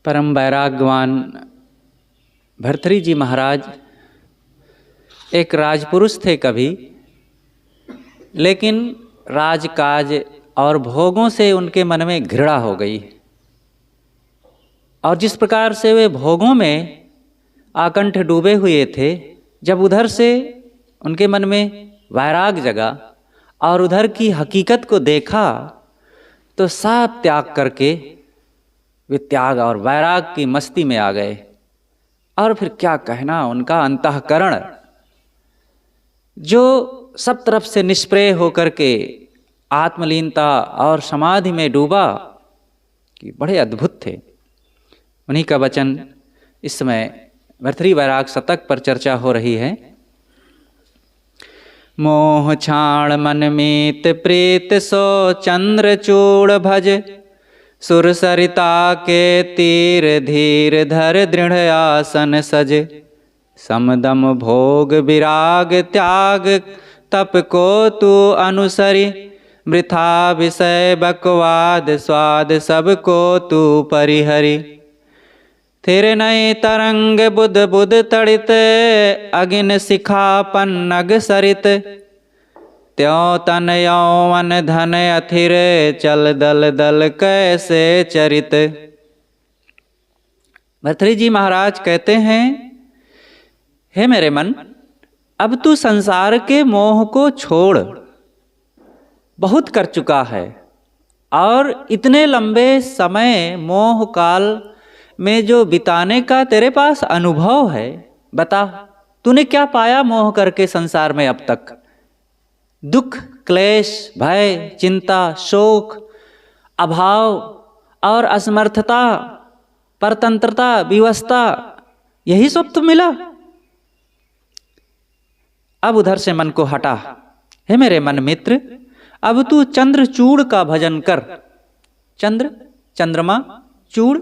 परम वैराग्यवान भर्तृहरि जी महाराज एक राजपुरुष थे कभी, लेकिन राजकाज और भोगों से उनके मन में घृणा हो गई। और जिस प्रकार से वे भोगों में आकंठ डूबे हुए थे, जब उधर से उनके मन में वैराग जगा और उधर की हकीकत को देखा तो सब त्याग करके वे त्याग और वैराग की मस्ती में आ गए। और फिर क्या कहना, उनका अंतःकरण जो सब तरफ से निष्प्रय होकर के आत्मलीनता और समाधि में डूबा, कि बड़े अद्भुत थे। उन्हीं का वचन इस समय भर्तृहरि वैराग शतक पर चर्चा हो रही है। मोह छाण मन मीत प्रीत सो चंद्रचूड़ भज, सुर सरिता के तीर धीर धर दृढ़ आसन सज, समदम भोग विराग त्याग तप को तू अनुसरी, वृथा विषय बकवाद स्वाद सब को तू परिहरी। थिर नई तरंग बुध बुध तड़ित, अगिन शिखा पन्नग सरित, त्यों तन यौवन धन अथिर, चल दल दल कैसे चरित। भर्तृहरि जी महाराज कहते हैं, हे मेरे मन, अब तू संसार के मोह को छोड़, बहुत कर चुका है। और इतने लंबे समय मोह काल में जो बिताने का तेरे पास अनुभव है, बता तूने क्या पाया मोह करके संसार में अब तक? दुख, क्लेश, भय, चिंता, शोक, अभाव और असमर्थता, परतंत्रता, विवशता, यही सब तो मिला। अब उधर से मन को हटा। हे मेरे मन मित्र, अब तू चंद्रचूड़ का भजन कर। चंद्र, चंद्रमा, चूड़,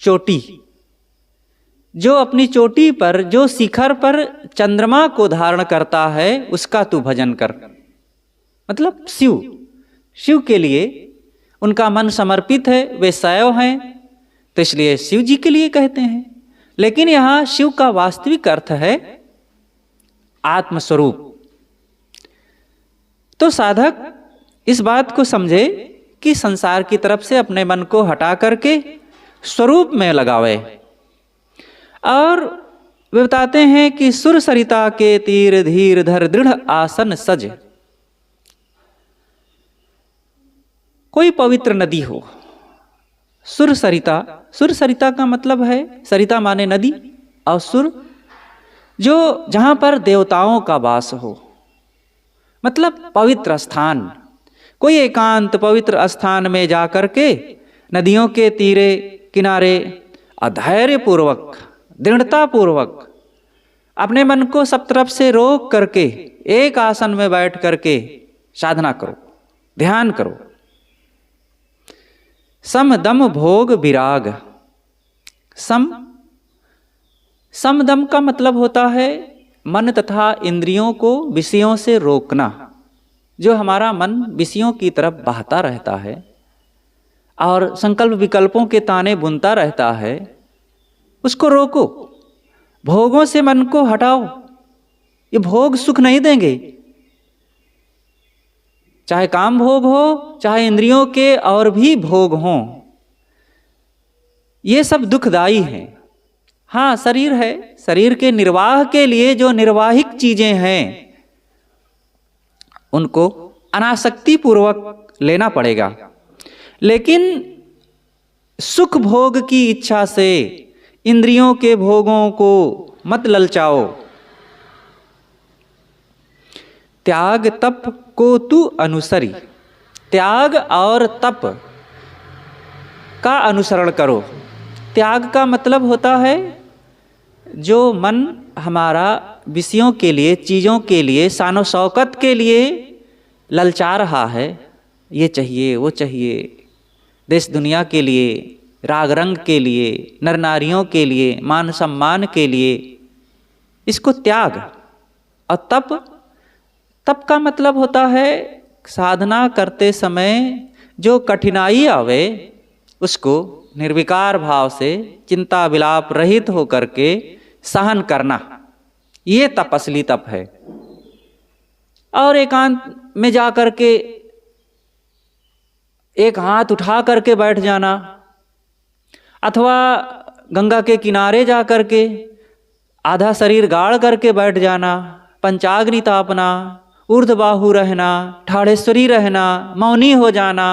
चोटी। जो अपनी चोटी पर, जो शिखर पर चंद्रमा को धारण करता है, उसका तू भजन कर। मतलब शिव, शिव के लिए उनका मन समर्पित है, वे सैव हैं, तो इसलिए शिव जी के लिए कहते हैं। लेकिन यहाँ शिव का वास्तविक अर्थ है आत्मस्वरूप। तो साधक इस बात को समझे कि संसार की तरफ से अपने मन को हटा करके स्वरूप में लगावे। और वे बताते हैं कि सुर सरिता के तीर धीर धर दृढ़ आसन सज। कोई पवित्र नदी हो, सुर सरिता, सुर सरिता का मतलब है, सरिता माने नदी, और सुर जो जहां पर देवताओं का वास हो, मतलब पवित्र स्थान। कोई एकांत पवित्र स्थान में जाकर के नदियों के तीरे किनारे अधैर्य पूर्वक, दृढ़ता पूर्वक अपने मन को सब तरफ से रोक करके एक आसन में बैठ करके साधना करो, ध्यान करो। सम दम भोग विराग। सम दम का मतलब होता है मन तथा इंद्रियों को विषयों से रोकना। जो हमारा मन विषयों की तरफ बहता रहता है और संकल्प विकल्पों के ताने बुनता रहता है, उसको रोको। भोगों से मन को हटाओ। ये भोग सुख नहीं देंगे, चाहे काम भोग हो, चाहे इंद्रियों के और भी भोग हों, ये सब दुखदाई हैं। हाँ, शरीर है, शरीर के निर्वाह के लिए जो निर्वाहिक चीजें हैं उनको अनासक्ति पूर्वक लेना पड़ेगा। लेकिन सुख भोग की इच्छा से इंद्रियों के भोगों को मत ललचाओ। त्याग तप को तू अनुसरी। त्याग और तप का अनुसरण करो। त्याग का मतलब होता है जो मन हमारा विषयों के लिए, चीज़ों के लिए, शानो शौकत के लिए ललचा रहा है, ये चाहिए, वो चाहिए, देश दुनिया के लिए, राग रंग के लिए, नर नारियों के लिए, मान सम्मान के लिए, इसको त्याग। और तप का मतलब होता है साधना करते समय जो कठिनाई आवे उसको निर्विकार भाव से चिंता विलाप रहित होकर के सहन करना, ये तप असली तप है। और एकांत में जा कर के एक हाथ उठा करके बैठ जाना, अथवा गंगा के किनारे जा कर के आधा शरीर गाड़ करके बैठ जाना, पंचाग्नि तापना, ऊर्ध्वबाहु रहना, ठाढ़ेश्वरी रहना, मौनी हो जाना,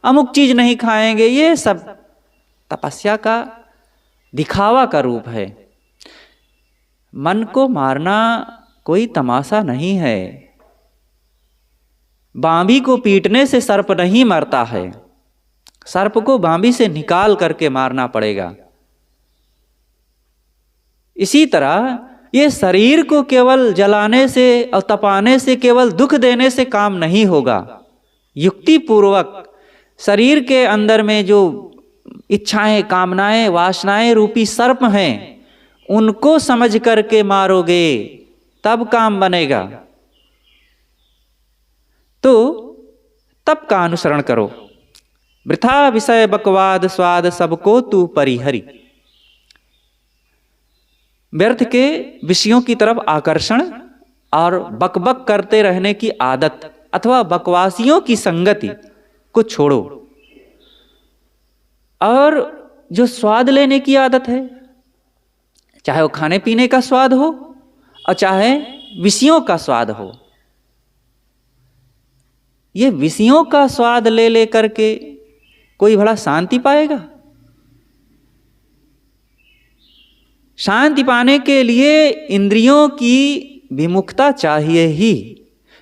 अमुक चीज नहीं खाएंगे, ये सब तपस्या का दिखावा का रूप है। मन को मारना कोई तमाशा नहीं है। बांबी को पीटने से सर्प नहीं मरता है, सर्प को बांबी से निकाल करके मारना पड़ेगा। इसी तरह ये शरीर को केवल जलाने से और तपाने से, केवल दुख देने से काम नहीं होगा। युक्ति पूर्वक शरीर के अंदर में जो इच्छाएं, कामनाएं, वासनाएं रूपी सर्प हैं, उनको समझ करके मारोगे तब काम बनेगा। तो तब का अनुसरण करो। वृथा विषय बकवाद स्वाद सबको तू परिहरि। व्यर्थ के विषयों की तरफ आकर्षण और बकबक करते रहने की आदत अथवा बकवासियों की संगति को छोड़ो। और जो स्वाद लेने की आदत है, चाहे वो खाने पीने का स्वाद हो और चाहे विषयों का स्वाद हो, ये विषयों का स्वाद ले ले करके कोई भला शांति पाएगा? शांति पाने के लिए इंद्रियों की विमुखता चाहिए ही।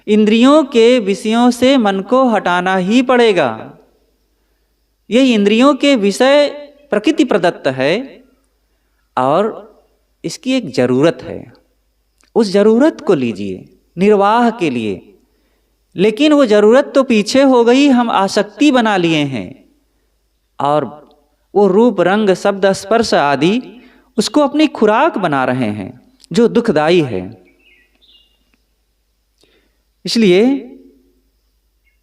इंद्रियों के विषयों से मन को हटाना ही पड़ेगा। ये इंद्रियों के विषय प्रकृति प्रदत्त है और इसकी एक जरूरत है। उस जरूरत को लीजिए निर्वाह के लिए, लेकिन वो जरूरत तो पीछे हो गई, हम आसक्ति बना लिए हैं और वो रूप रंग शब्द स्पर्श आदि उसको अपनी खुराक बना रहे हैं, जो दुखदाई है। इसलिए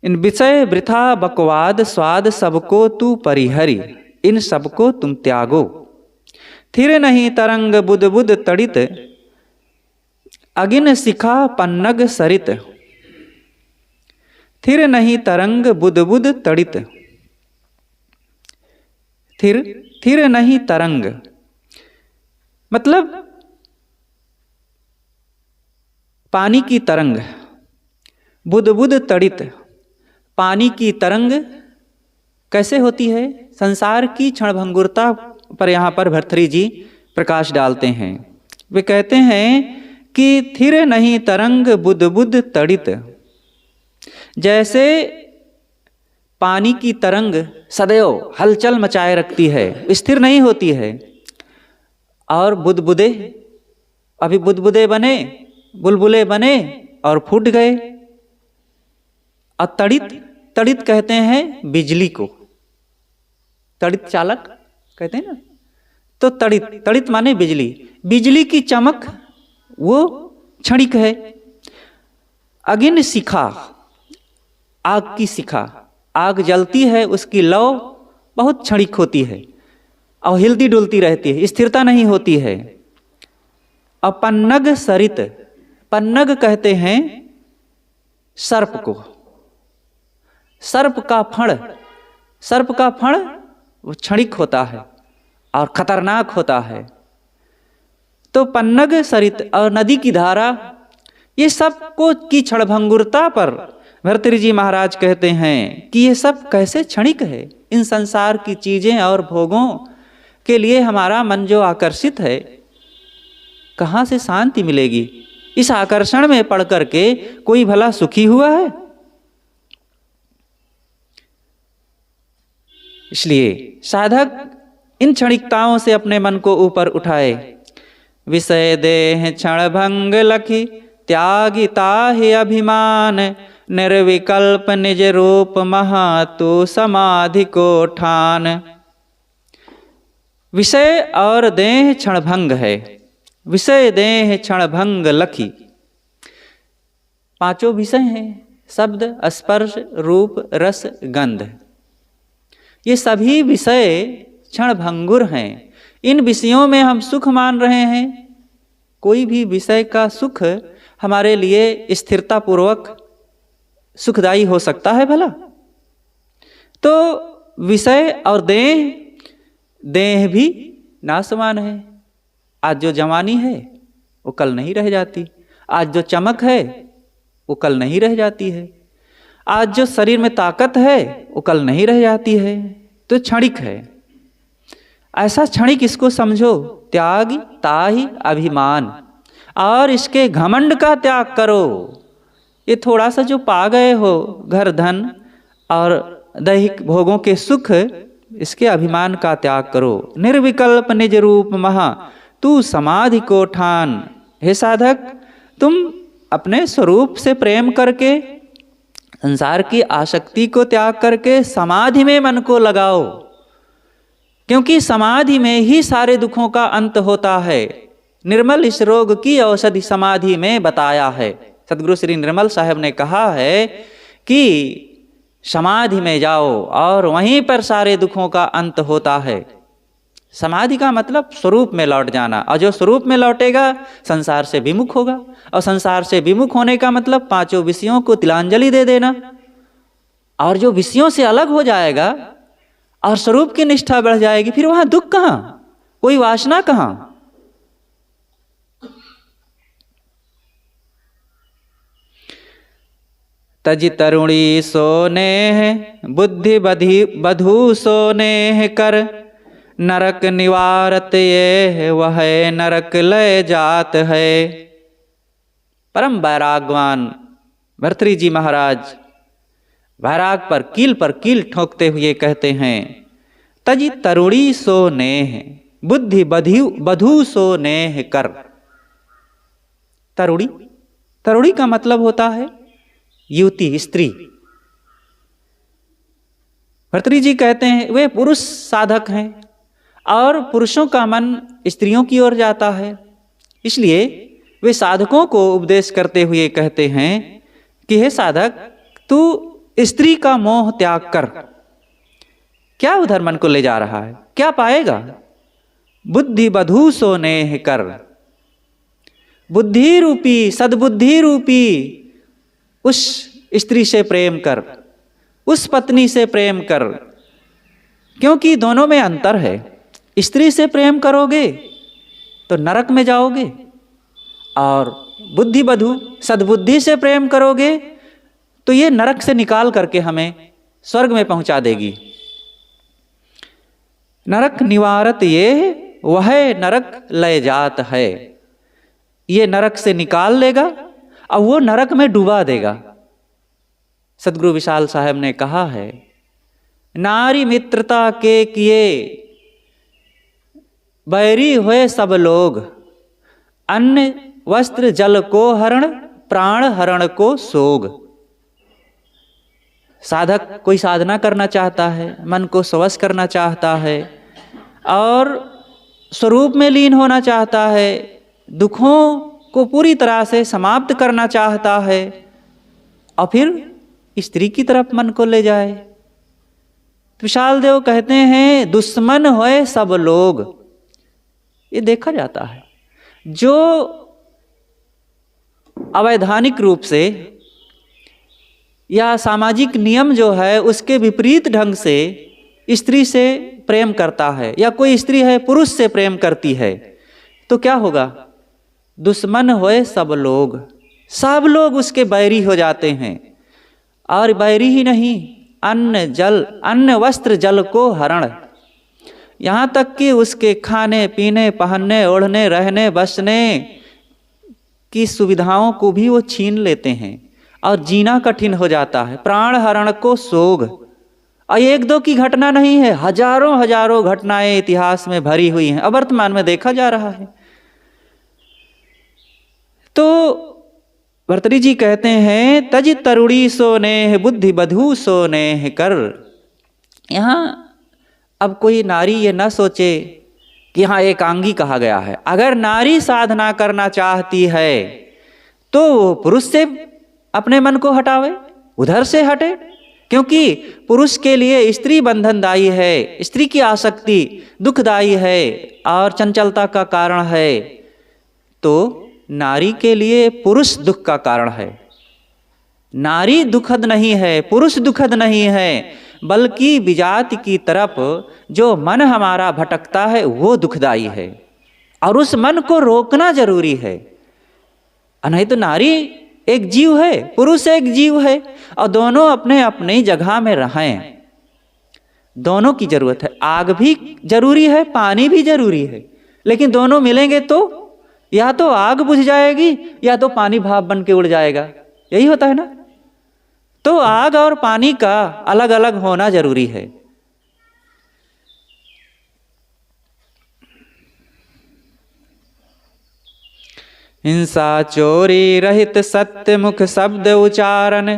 इन विषय वृथा बकवाद स्वाद सबको तू परिहरि, इन सबको तुम त्यागो। थिर नहीं तरंग बुद बुद तड़ित, अगिन शिखा पन्नग सरित। थिर नहीं तरंग बुद बुद तड़ित। थिर नहीं तरंग मतलब पानी की तरंग, बुद बुद तड़ित, पानी की तरंग कैसे होती है? संसार की क्षणभंगुरता पर यहाँ पर भर्तृहरि जी प्रकाश डालते हैं। वे कहते हैं कि थिर नहीं तरंग बुद बुद तड़ित। जैसे पानी की तरंग सदैव हलचल मचाए रखती है, स्थिर नहीं होती है। और बुदबुदे, अभी बुदबुदे बने, बुलबुले बने और फूट गए। और तड़ित, तड़ित कहते हैं बिजली को, तड़ित चालक कहते हैं ना। तो तड़ित, तड़ित माने बिजली, बिजली की चमक वो क्षणिक है। अगिन शिखा, आग की शिखा, आग जलती है, उसकी लौ बहुत क्षणिक होती है और हिलती डुलती रहती है, स्थिरता नहीं होती है। और पन्नग सरित, पन्नग कहते हैं सर्प को। सर्प का फण, सर्प का फण वो क्षणिक होता है और खतरनाक होता है। तो पन्नग सरित और नदी की धारा, ये सब को की क्षणभंगुरता पर भर्तृहरि जी महाराज कहते हैं कि ये सब कैसे क्षणिक है। इन संसार की चीजें और भोगों के लिए हमारा मन जो आकर्षित है, कहाँ से शांति मिलेगी? इस आकर्षण में पड़ करके कोई भला सुखी हुआ है? इसलिए साधक इन क्षणिकताओं से अपने मन को ऊपर उठाए। विषय देह क्षण भंग लखी, त्यागिता ही अभिमान, निर्विकल्प निज रूप महा तू समाधि को ठान। विषय और देह क्षणभंग है। विषय देह क्षणभंग लखी, पांचों विषय हैं, शब्द स्पर्श रूप रस गंध। ये सभी विषय क्षण भंगुर हैं। इन विषयों में हम सुख मान रहे हैं। कोई भी विषय का सुख हमारे लिए स्थिरता पूर्वक सुखदायी हो सकता है भला? तो विषय और देह भी नासवान है। आज जो जवानी है वो कल नहीं रह जाती। आज जो चमक है वो कल नहीं रह जाती है। आज जो शरीर में ताकत है वो कल नहीं रह जाती है। तो क्षणिक है। ऐसा क्षणिक इसको समझो। त्याग ताहि अभिमान, और इसके घमंड का त्याग करो। ये थोड़ा सा जो पा गए हो घर धन और दैहिक भोगों के सुख, इसके अभिमान का त्याग करो। निर्विकल्प निज रूप महा तू समाधि को ठान। हे साधक, तुम अपने स्वरूप से प्रेम करके संसार की आसक्ति को त्याग करके समाधि में मन को लगाओ, क्योंकि समाधि में ही सारे दुखों का अंत होता है। निर्मल इस रोग की औषधि समाधि में बताया है। सदगुरु श्री निर्मल साहब ने कहा है कि समाधि में जाओ और वहीं पर सारे दुखों का अंत होता है। समाधि का मतलब स्वरूप में लौट जाना, और जो स्वरूप में लौटेगा संसार से विमुख होगा, और संसार से विमुख होने का मतलब पांचों विषयों को तिलांजलि दे देना। और जो विषयों से अलग हो जाएगा और स्वरूप की निष्ठा बढ़ जाएगी, फिर वहां दुख कहां, कोई वासना कहां। तज तरुणी सोनेह बुद्धि बधू सोनेह कर, नरक निवारत ये वह नरक लय जात है। परम वैरागवान भर्तृहरि जी महाराज वैराग पर कील ठोकते हुए कहते हैं, तज तरुणी सोनेह बुद्धि बधू सोनेह कर। तरुणी का मतलब होता है युवती, स्त्री। भर्तृहरि जी कहते हैं वे पुरुष साधक हैं और पुरुषों का मन स्त्रियों की ओर जाता है। इसलिए वे साधकों को उपदेश करते हुए कहते हैं कि हे साधक, तू स्त्री का मोह त्याग कर। क्या उधर मन को ले जा रहा है, क्या पाएगा? बुद्धि बधू सोनेह कर। बुद्धि रूपी, सद्बुद्धि रूपी उस स्त्री से प्रेम कर, उस पत्नी से प्रेम कर, क्योंकि दोनों में अंतर है। स्त्री से प्रेम करोगे तो नरक में जाओगे, और बुद्धि बधू सद्बुद्धि से प्रेम करोगे तो ये नरक से निकाल करके हमें स्वर्ग में पहुंचा देगी। नरक निवारत ये वह नरक लय जात है। ये नरक से निकाल लेगा और वो नरक में डुबा देगा। सदगुरु विशाल साहब ने कहा है, नारी मित्रता के किए बैरी हुए सब लोग, अन्न वस्त्र जल को हरण, प्राण हरण को सोग। साधक कोई साधना करना चाहता है, मन को स्वश करना चाहता है और स्वरूप में लीन होना चाहता है, दुखों को पूरी तरह से समाप्त करना चाहता है, और फिर स्त्री की तरफ मन को ले जाए। विशाल देव कहते हैं, दुश्मन होए सब लोग। ये देखा जाता है, जो अवैधानिक रूप से या सामाजिक नियम जो है उसके विपरीत ढंग से स्त्री से प्रेम करता है, या कोई स्त्री है पुरुष से प्रेम करती है, तो क्या होगा? दुश्मन होए सब लोग, सब लोग उसके बैरी हो जाते हैं। और बैरी ही नहीं, अन्न वस्त्र जल को हरण, यहाँ तक कि उसके खाने पीने, पहनने, ओढ़ने, रहने, बसने की सुविधाओं को भी वो छीन लेते हैं और जीना कठिन हो जाता है। प्राण हरण को सोग। और एक दो की घटना नहीं है, हजारों हजारों घटनाएं इतिहास में भरी हुई हैं, अब वर्तमान में देखा जा रहा है। तो भर्तृहरि जी कहते हैं, तज तरुणी सोनेह बुद्धि बधू सोनेह कर। यहाँ अब कोई नारी ये न सोचे कि यहाँ एकांगी कहा गया है। अगर नारी साधना करना चाहती है तो वो पुरुष से अपने मन को हटावे, उधर से हटे, क्योंकि पुरुष के लिए स्त्री बंधनदायी है, स्त्री की आसक्ति दुखदायी है और चंचलता का कारण है, तो नारी के लिए पुरुष दुख का कारण है। नारी दुखद नहीं है, पुरुष दुखद नहीं है, बल्कि विजाति की तरफ जो मन हमारा भटकता है वो दुखदाई है, और उस मन को रोकना जरूरी है। नहीं तो नारी एक जीव है, पुरुष एक जीव है, और दोनों अपने अपनी जगह में रहें। दोनों की जरूरत है, आग भी जरूरी है, पानी भी जरूरी है, लेकिन दोनों मिलेंगे तो या तो आग बुझ जाएगी या तो पानी भाप बन के उड़ जाएगा, यही होता है ना। तो आग और पानी का अलग अलग होना जरूरी है। हिंसा चोरी रहित सत्य मुख शब्द उच्चारण,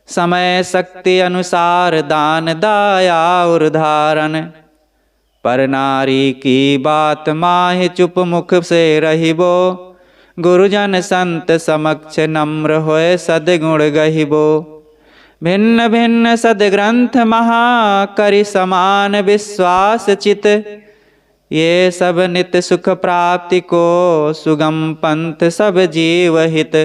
समय शक्ति अनुसार दान दाया और धारण। पर नारी की बात माहि चुप मुख से रहिबो, गुरुजन संत समक्ष नम्र होए सद्गुण गहिबो। भिन्न भिन्न सद्ग्रंथ महा करि समान विश्वास चित, ये सब नित सुख प्राप्ति को सुगम पंथ सब जीव हित।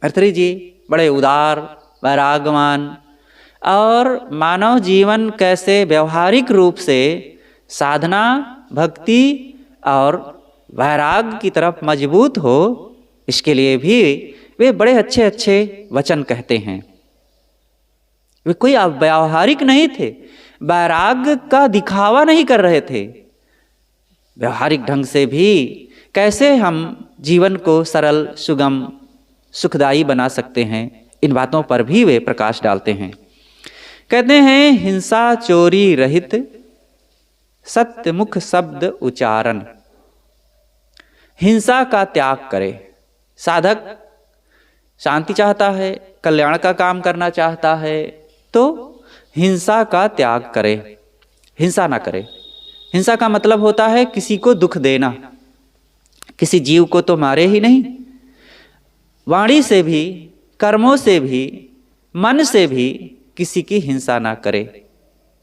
भर्तृहरि जी बड़े उदार वैरागवान और मानव जीवन कैसे व्यवहारिक रूप से साधना भक्ति और वैराग की तरफ मजबूत हो, इसके लिए भी वे बड़े अच्छे अच्छे वचन कहते हैं। वे कोई व्यावहारिक नहीं थे, वैराग का दिखावा नहीं कर रहे थे। व्यवहारिक ढंग से भी कैसे हम जीवन को सरल सुगम सुखदायी बना सकते हैं, इन बातों पर भी वे प्रकाश डालते हैं। कहते हैं हिंसा चोरी रहित सत्य मुख शब्द उच्चारण। हिंसा का त्याग करे। साधक शांति चाहता है, कल्याण का काम करना चाहता है, तो हिंसा का त्याग करे, हिंसा ना करे। हिंसा का मतलब होता है किसी को दुख देना। किसी जीव को तो मारे ही नहीं, वाणी से भी, कर्मों से भी, मन से भी किसी की हिंसा ना करे।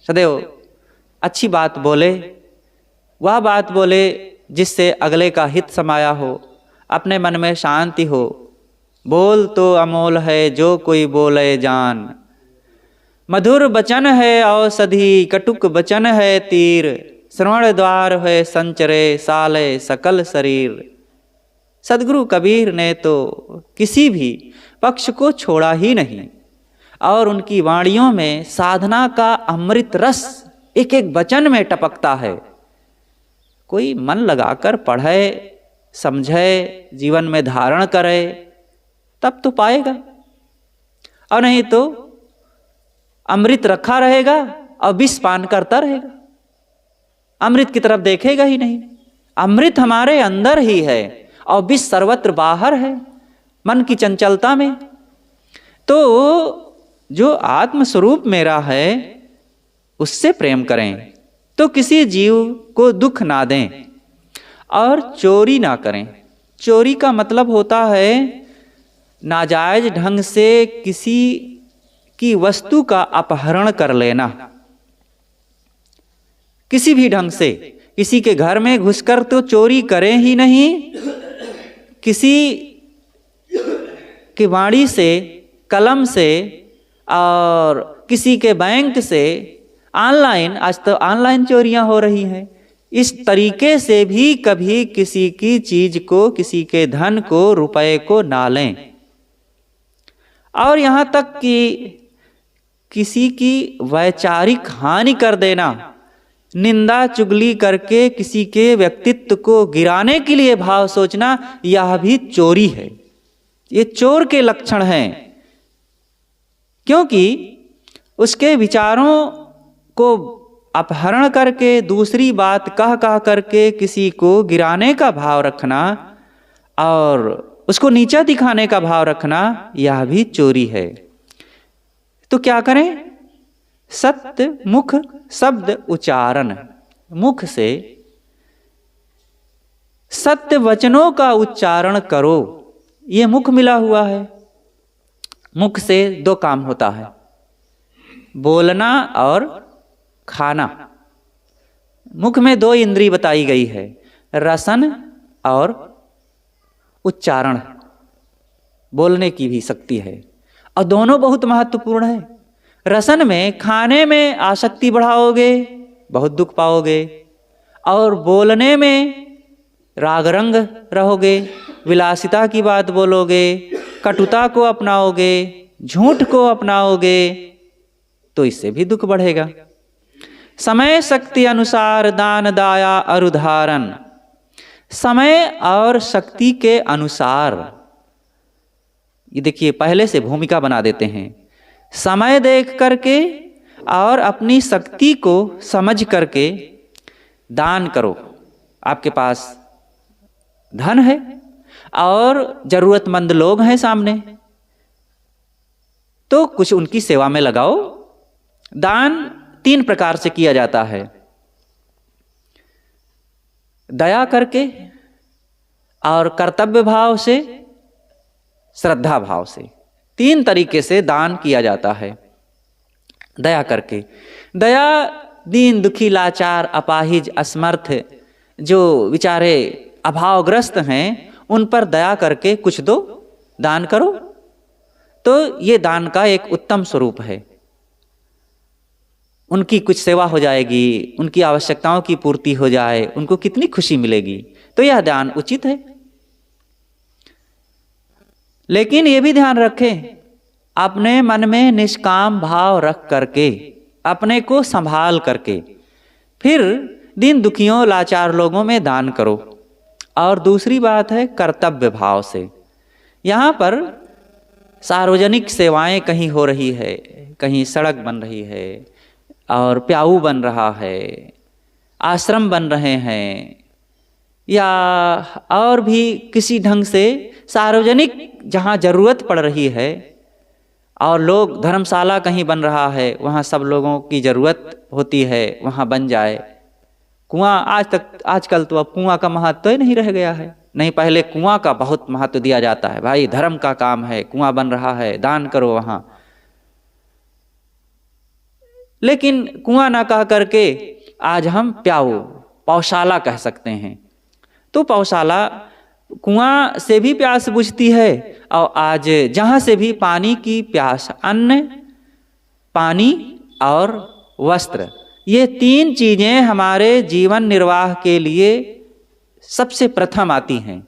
सदैव अच्छी बात बोले, वह बात बोले जिससे अगले का हित समाया हो, अपने मन में शांति हो। बोल तो अमोल है जो कोई बोले जान, मधुर बचन है औषधि कटुक बचन है तीर, श्रवण द्वार है संचरे साले सकल शरीर। सदगुरु कबीर ने तो किसी भी पक्ष को छोड़ा ही नहीं, और उनकी वाणियों में साधना का अमृत रस एक एक वचन में टपकता है। कोई मन लगाकर पढ़े, समझे, जीवन में धारण करे, तब तो पाएगा, और नहीं तो अमृत रखा रहेगा और विष पान करता रहेगा, अमृत की तरफ देखेगा ही नहीं। अमृत हमारे अंदर ही है और विष सर्वत्र बाहर है, मन की चंचलता में। तो जो आत्म स्वरूप मेरा है उससे प्रेम करें, तो किसी जीव को दुख ना दें और चोरी ना करें। चोरी का मतलब होता है नाजायज ढंग से किसी की वस्तु का अपहरण कर लेना। किसी भी ढंग से किसी के घर में घुसकर तो चोरी करें ही नहीं, किसी की वाणी से, कलम से, और किसी के बैंक से, ऑनलाइन, आज तो ऑनलाइन चोरियां हो रही हैं, इस तरीके से भी कभी किसी की चीज को, किसी के धन को, रुपए को ना लें। और यहां तक कि किसी की वैचारिक हानि कर देना, निंदा चुगली करके किसी के व्यक्तित्व को गिराने के लिए भाव सोचना, यह भी चोरी है। ये चोर के लक्षण हैं, क्योंकि उसके विचारों को अपहरण करके दूसरी बात कह कह करके किसी को गिराने का भाव रखना और उसको नीचा दिखाने का भाव रखना, यह भी चोरी है। तो क्या करें? सत्य मुख शब्द उच्चारण, मुख से सत्य वचनों का उच्चारण करो। ये मुख मिला हुआ है, मुख से दो काम होता है, बोलना और खाना। मुख में दो इंद्रिय बताई गई है, रसन और उच्चारण। बोलने की भी शक्ति है और दोनों बहुत महत्वपूर्ण है। रसन में खाने में आसक्ति बढ़ाओगे बहुत दुख पाओगे, और बोलने में राग रंग रहोगे, विलासिता की बात बोलोगे, कटुता को अपनाओगे, झूठ को अपनाओगे, तो इससे भी दुख बढ़ेगा। समय शक्ति अनुसार दान दाया और उदाहरण। समय और शक्ति के अनुसार, ये देखिए पहले से भूमिका बना देते हैं। समय देख करके और अपनी शक्ति को समझ करके दान करो। आपके पास धन है और जरूरतमंद लोग हैं सामने, तो कुछ उनकी सेवा में लगाओ। दान 3 प्रकार से किया जाता है, दया करके और कर्तव्य भाव से, श्रद्धा भाव से। 3 तरीके से दान किया जाता है। दया करके, दया दीन दुखी लाचार अपाहिज असमर्थ जो बेचारे अभावग्रस्त हैं उन पर दया करके कुछ दो, दान करो, तो ये दान का एक उत्तम स्वरूप है। उनकी कुछ सेवा हो जाएगी, उनकी आवश्यकताओं की पूर्ति हो जाए, उनको कितनी खुशी मिलेगी, तो यह दान उचित है। लेकिन ये भी ध्यान रखें, अपने मन में निष्काम भाव रख करके, अपने को संभाल करके, फिर दीन दुखियों लाचार लोगों में दान करो। और दूसरी बात है कर्तव्य भाव से। यहाँ पर सार्वजनिक सेवाएं कहीं हो रही है, कहीं सड़क बन रही है और प्याऊ बन रहा है, आश्रम बन रहे हैं, या और भी किसी ढंग से सार्वजनिक जहाँ ज़रूरत पड़ रही है, और लोग धर्मशाला कहीं बन रहा है, वहाँ सब लोगों की ज़रूरत होती है, वहाँ बन जाए। कुआं आजकल तो अब कुआं का महत्व ही नहीं रह गया है। नहीं, पहले कुआं का बहुत महत्व दिया जाता है, भाई धर्म का काम है, कुआं बन रहा है, दान करो वहाँ। लेकिन कुआं ना कह करके आज हम प्याऊ, पौशाला कह सकते हैं। तो पौशाला कुआं से भी प्यास बुझती है, और आज जहाँ से भी पानी की प्यास, अन्न, पानी और वस्त्र, ये 3 चीज़ें हमारे जीवन निर्वाह के लिए सबसे प्रथम आती हैं।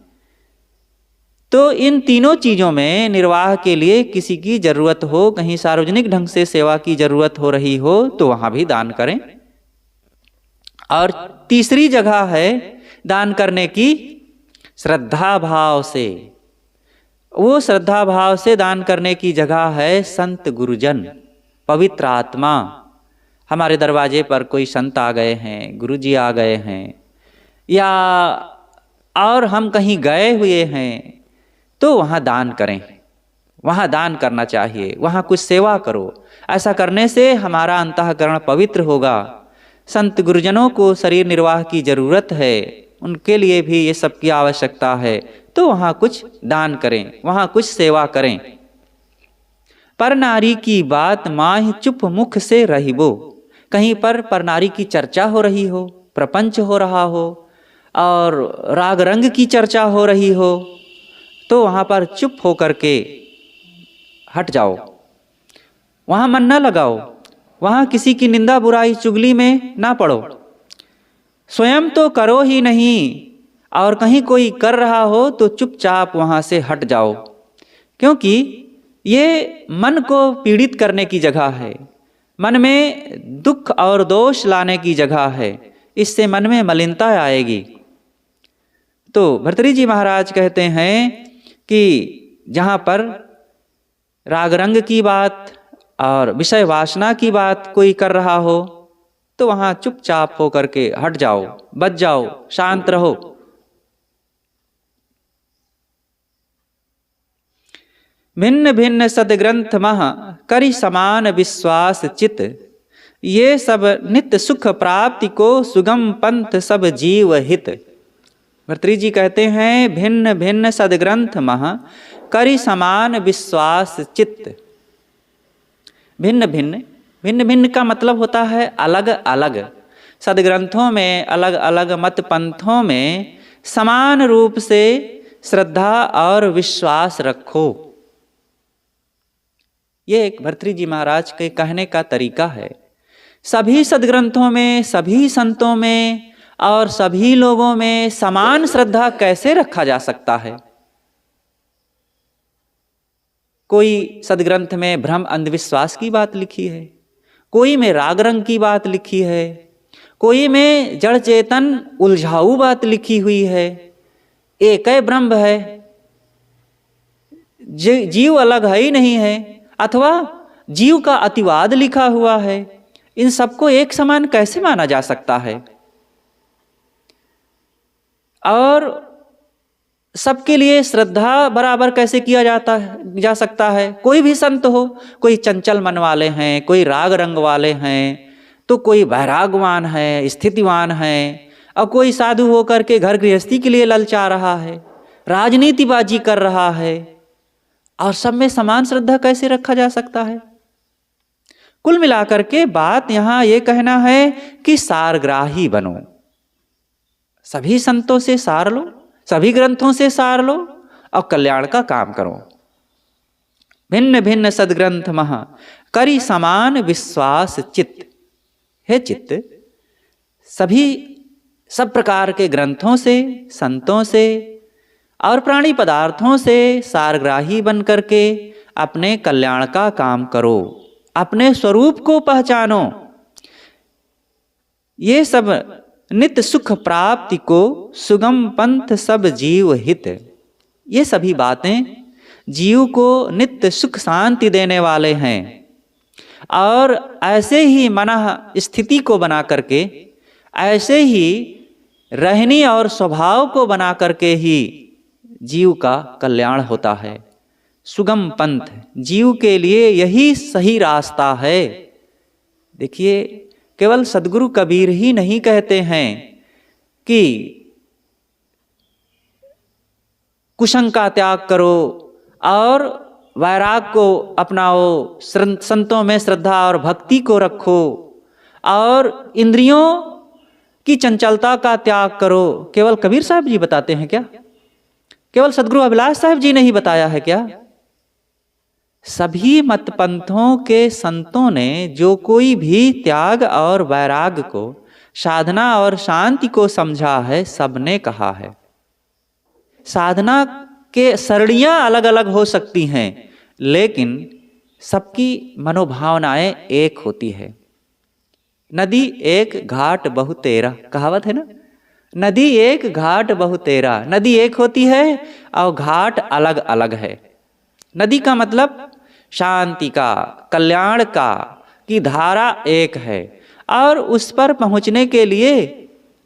तो इन तीनों चीज़ों में निर्वाह के लिए किसी की ज़रूरत हो, कहीं सार्वजनिक ढंग से सेवा की ज़रूरत हो रही हो, तो वहाँ भी दान करें। और तीसरी जगह है दान करने की श्रद्धा भाव से। वो श्रद्धा भाव से दान करने की जगह है संत गुरुजन, पवित्र आत्मा। हमारे दरवाजे पर कोई संत आ गए हैं, गुरुजी आ गए हैं, या और हम कहीं गए हुए हैं, तो वहाँ दान करें। वहाँ दान करना चाहिए, वहाँ कुछ सेवा करो। ऐसा करने से हमारा अंतःकरण पवित्र होगा। संत गुरुजनों को शरीर निर्वाह की ज़रूरत है, उनके लिए भी ये सब की आवश्यकता है, तो वहाँ कुछ दान करें, वहाँ कुछ सेवा करें। पर नारी की बात माहि चुप मुख से रहिबो। कहीं पर नारी की चर्चा हो रही हो, प्रपंच हो रहा हो और राग रंग की चर्चा हो रही हो, तो वहाँ पर चुप होकर के हट जाओ, वहाँ मन न लगाओ, वहाँ किसी की निंदा बुराई चुगली में ना पड़ो। स्वयं तो करो ही नहीं, और कहीं कोई कर रहा हो तो चुपचाप वहाँ से हट जाओ, क्योंकि ये मन को पीड़ित करने की जगह है, मन में दुख और दोष लाने की जगह है, इससे मन में मलिनता आएगी। तो भर्तृहरि जी महाराज कहते हैं कि जहाँ पर राग रंग की बात और विषय वासना की बात कोई कर रहा हो, तो वहाँ चुपचाप होकर के हट जाओ, बच जाओ, शांत रहो। भिन्न भिन्न सदग्रंथ मह करि समान विश्वास चित, ये सब नित्य सुख प्राप्ति को सुगम पंथ सब जीव हित। भर्तृहरि जी कहते हैं भिन्न भिन्न सदग्रंथ मह करि समान विश्वास चित्त। भिन्न भिन्न, भिन्न भिन्न का मतलब होता है अलग अलग। सदग्रंथों में, अलग अलग मत पंथों में समान रूप से श्रद्धा और विश्वास रखो। ये एक भर्तृहरि जी महाराज के कहने का तरीका है। सभी सदग्रंथों में, सभी संतों में और सभी लोगों में समान श्रद्धा कैसे रखा जा सकता है? कोई सदग्रंथ में भ्रम अंधविश्वास की बात लिखी है, कोई में राग रंग की बात लिखी है, कोई में जड़ चेतन उलझाऊ बात लिखी हुई है। एक ही ब्रह्म है, जीव अलग है ही नहीं है, अथवा जीव का अतिवाद लिखा हुआ है। इन सबको एक समान कैसे माना जा सकता है? और सबके लिए श्रद्धा बराबर कैसे किया जा सकता है? कोई भी संत हो, कोई चंचल मन वाले हैं, कोई राग रंग वाले हैं, तो कोई वैरागवान है, स्थितिवान है, और कोई साधु होकर के घर गृहस्थी के लिए ललचा रहा है, राजनीतिबाजी कर रहा है, और सब में समान श्रद्धा कैसे रखा जा सकता है? कुल मिलाकर के बात यहां ये कहना है कि सारग्राही बनो। सभी संतों से सार लो, सभी ग्रंथों से सार लो और कल्याण का काम करो। भिन्न भिन्न सदग्रंथ महा करि समान विश्वास चित्त। हे चित्त, सभी सब प्रकार के ग्रंथों से, संतों से और प्राणी पदार्थों से सारग्राही बन करके अपने कल्याण का काम करो, अपने स्वरूप को पहचानो। ये सब नित्य सुख प्राप्ति को सुगम पंथ सब जीव हित। ये सभी बातें जीव को नित्य सुख शांति देने वाले हैं, और ऐसे ही मनः स्थिति को बना करके, ऐसे ही रहनी और स्वभाव को बना करके ही जीव का कल्याण होता है। सुगम पंथ, जीव के लिए यही सही रास्ता है। देखिए, केवल सदगुरु कबीर ही नहीं कहते हैं कि कुसंग का त्याग करो और वैराग को अपनाओ, संतों में श्रद्धा और भक्ति को रखो और इंद्रियों की चंचलता का त्याग करो। केवल कबीर साहब जी बताते हैं क्या? केवल सदगुरु अभिलाष साहब जी ने ही बताया है क्या? सभी मत पंथों के संतों ने जो कोई भी त्याग और वैराग को, साधना और शांति को समझा है, सबने कहा है। साधना के सरणियां अलग अलग हो सकती हैं, लेकिन सबकी मनोभावनाएं एक होती है। नदी एक घाट बहुतेरा, कहावत है ना? नदी एक घाट बहुतेरा। नदी एक होती है और घाट अलग अलग है। नदी का मतलब शांति का, कल्याण का, की धारा एक है, और उस पर पहुंचने के लिए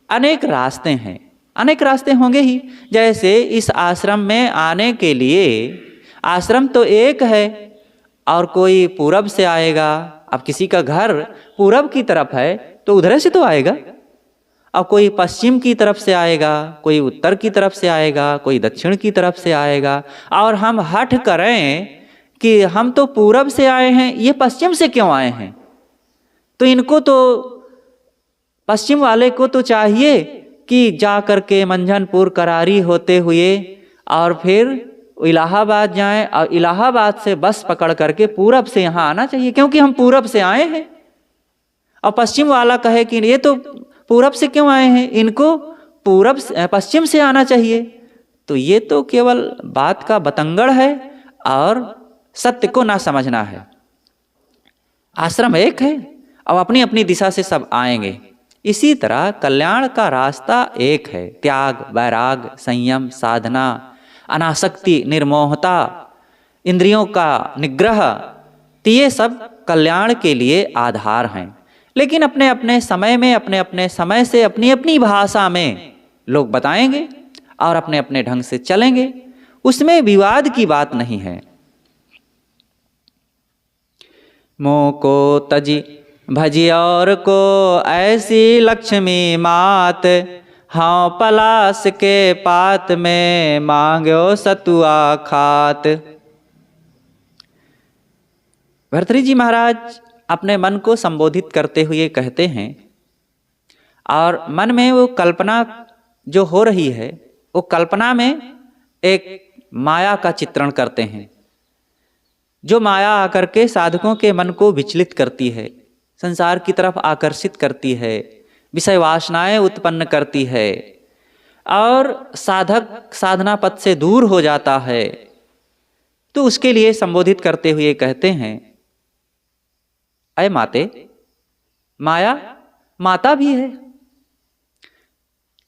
अनेक रास्ते हैं। अनेक रास्ते होंगे ही। जैसे इस आश्रम में आने के लिए आश्रम तो एक है, और कोई पूरब से आएगा। अब किसी का घर पूरब की तरफ है तो उधर से तो आएगा, और कोई पश्चिम की तरफ से आएगा, कोई उत्तर की तरफ से आएगा, कोई दक्षिण की तरफ से आएगा। और हम हठ करें कि हम तो पूरब से आए हैं, ये पश्चिम से क्यों आए हैं? तो इनको तो, पश्चिम वाले को तो चाहिए कि जा करके मंझनपुर करारी होते हुए और फिर इलाहाबाद जाएं, और इलाहाबाद से बस पकड़ करके पूरब से यहाँ आना चाहिए, क्योंकि हम पूरब से आए हैं। और पश्चिम वाला कहे कि ये तो पूरब से क्यों आए हैं, इनको पूरब से, पश्चिम से आना चाहिए। तो ये तो केवल बात का बतंगड़ है और सत्य को ना समझना है। आश्रम एक है और अपनी अपनी दिशा से सब आएंगे। इसी तरह कल्याण का रास्ता एक है। त्याग, वैराग, संयम, साधना, अनासक्ति, निर्मोहता, इंद्रियों का निग्रह, तो ये सब कल्याण के लिए आधार हैं। लेकिन अपने अपने समय में, अपने अपने समय से, अपनी अपनी भाषा में लोग बताएंगे और अपने अपने ढंग से चलेंगे। उसमें विवाद की बात नहीं है। मोह को तजी भजी और को ऐसी लक्ष्मी मात, हाँ पलास के पात में मांग्यो सतुआ खात। भर्तृहरि जी महाराज अपने मन को संबोधित करते हुए कहते हैं, और मन में वो कल्पना जो हो रही है, वो कल्पना में एक माया का चित्रण करते हैं, जो माया आकर के साधकों के मन को विचलित करती है, संसार की तरफ आकर्षित करती है, विषय वासनाएं उत्पन्न करती है, और साधक साधना पथ से दूर हो जाता है। तो उसके लिए संबोधित करते हुए कहते हैं, अय माते, माया माता भी है,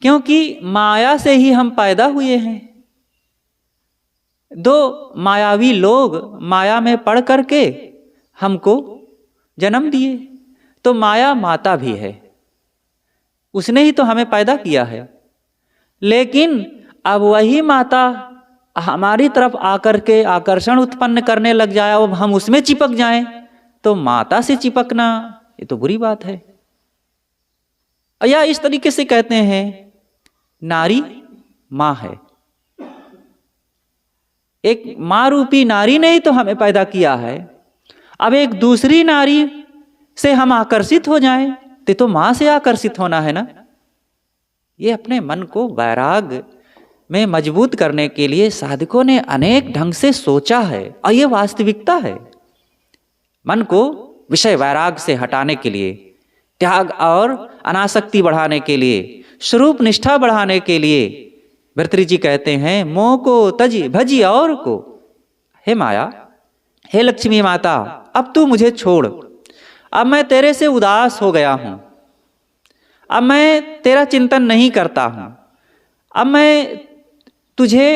क्योंकि माया से ही हम पैदा हुए हैं। दो मायावी लोग माया में पड़ करके हमको जन्म दिए, तो माया माता भी है, उसने ही तो हमें पैदा किया है। लेकिन अब वही माता हमारी तरफ आकर के आकर्षण उत्पन्न करने लग जाए, अब हम उसमें चिपक जाएं, तो माता से चिपकना ये तो बुरी बात है। या इस तरीके से कहते हैं, नारी मां है, एक मां रूपी नारी ने ही तो हमें पैदा किया है। अब एक दूसरी नारी से हम आकर्षित हो जाएं, तो मां से आकर्षित होना है ना। ये अपने मन को वैराग में मजबूत करने के लिए साधकों ने अनेक ढंग से सोचा है, और ये वास्तविकता है। मन को विषय वैराग से हटाने के लिए, त्याग और अनासक्ति बढ़ाने के लिए, स्वरूप निष्ठा बढ़ाने के लिए भर्तृहरि जी कहते हैं, मोह को तजी भजी और को। हे माया, हे लक्ष्मी माता, अब तू मुझे छोड़, अब मैं तेरे से उदास हो गया हूं, अब मैं तेरा चिंतन नहीं करता हूं, अब मैं तुझे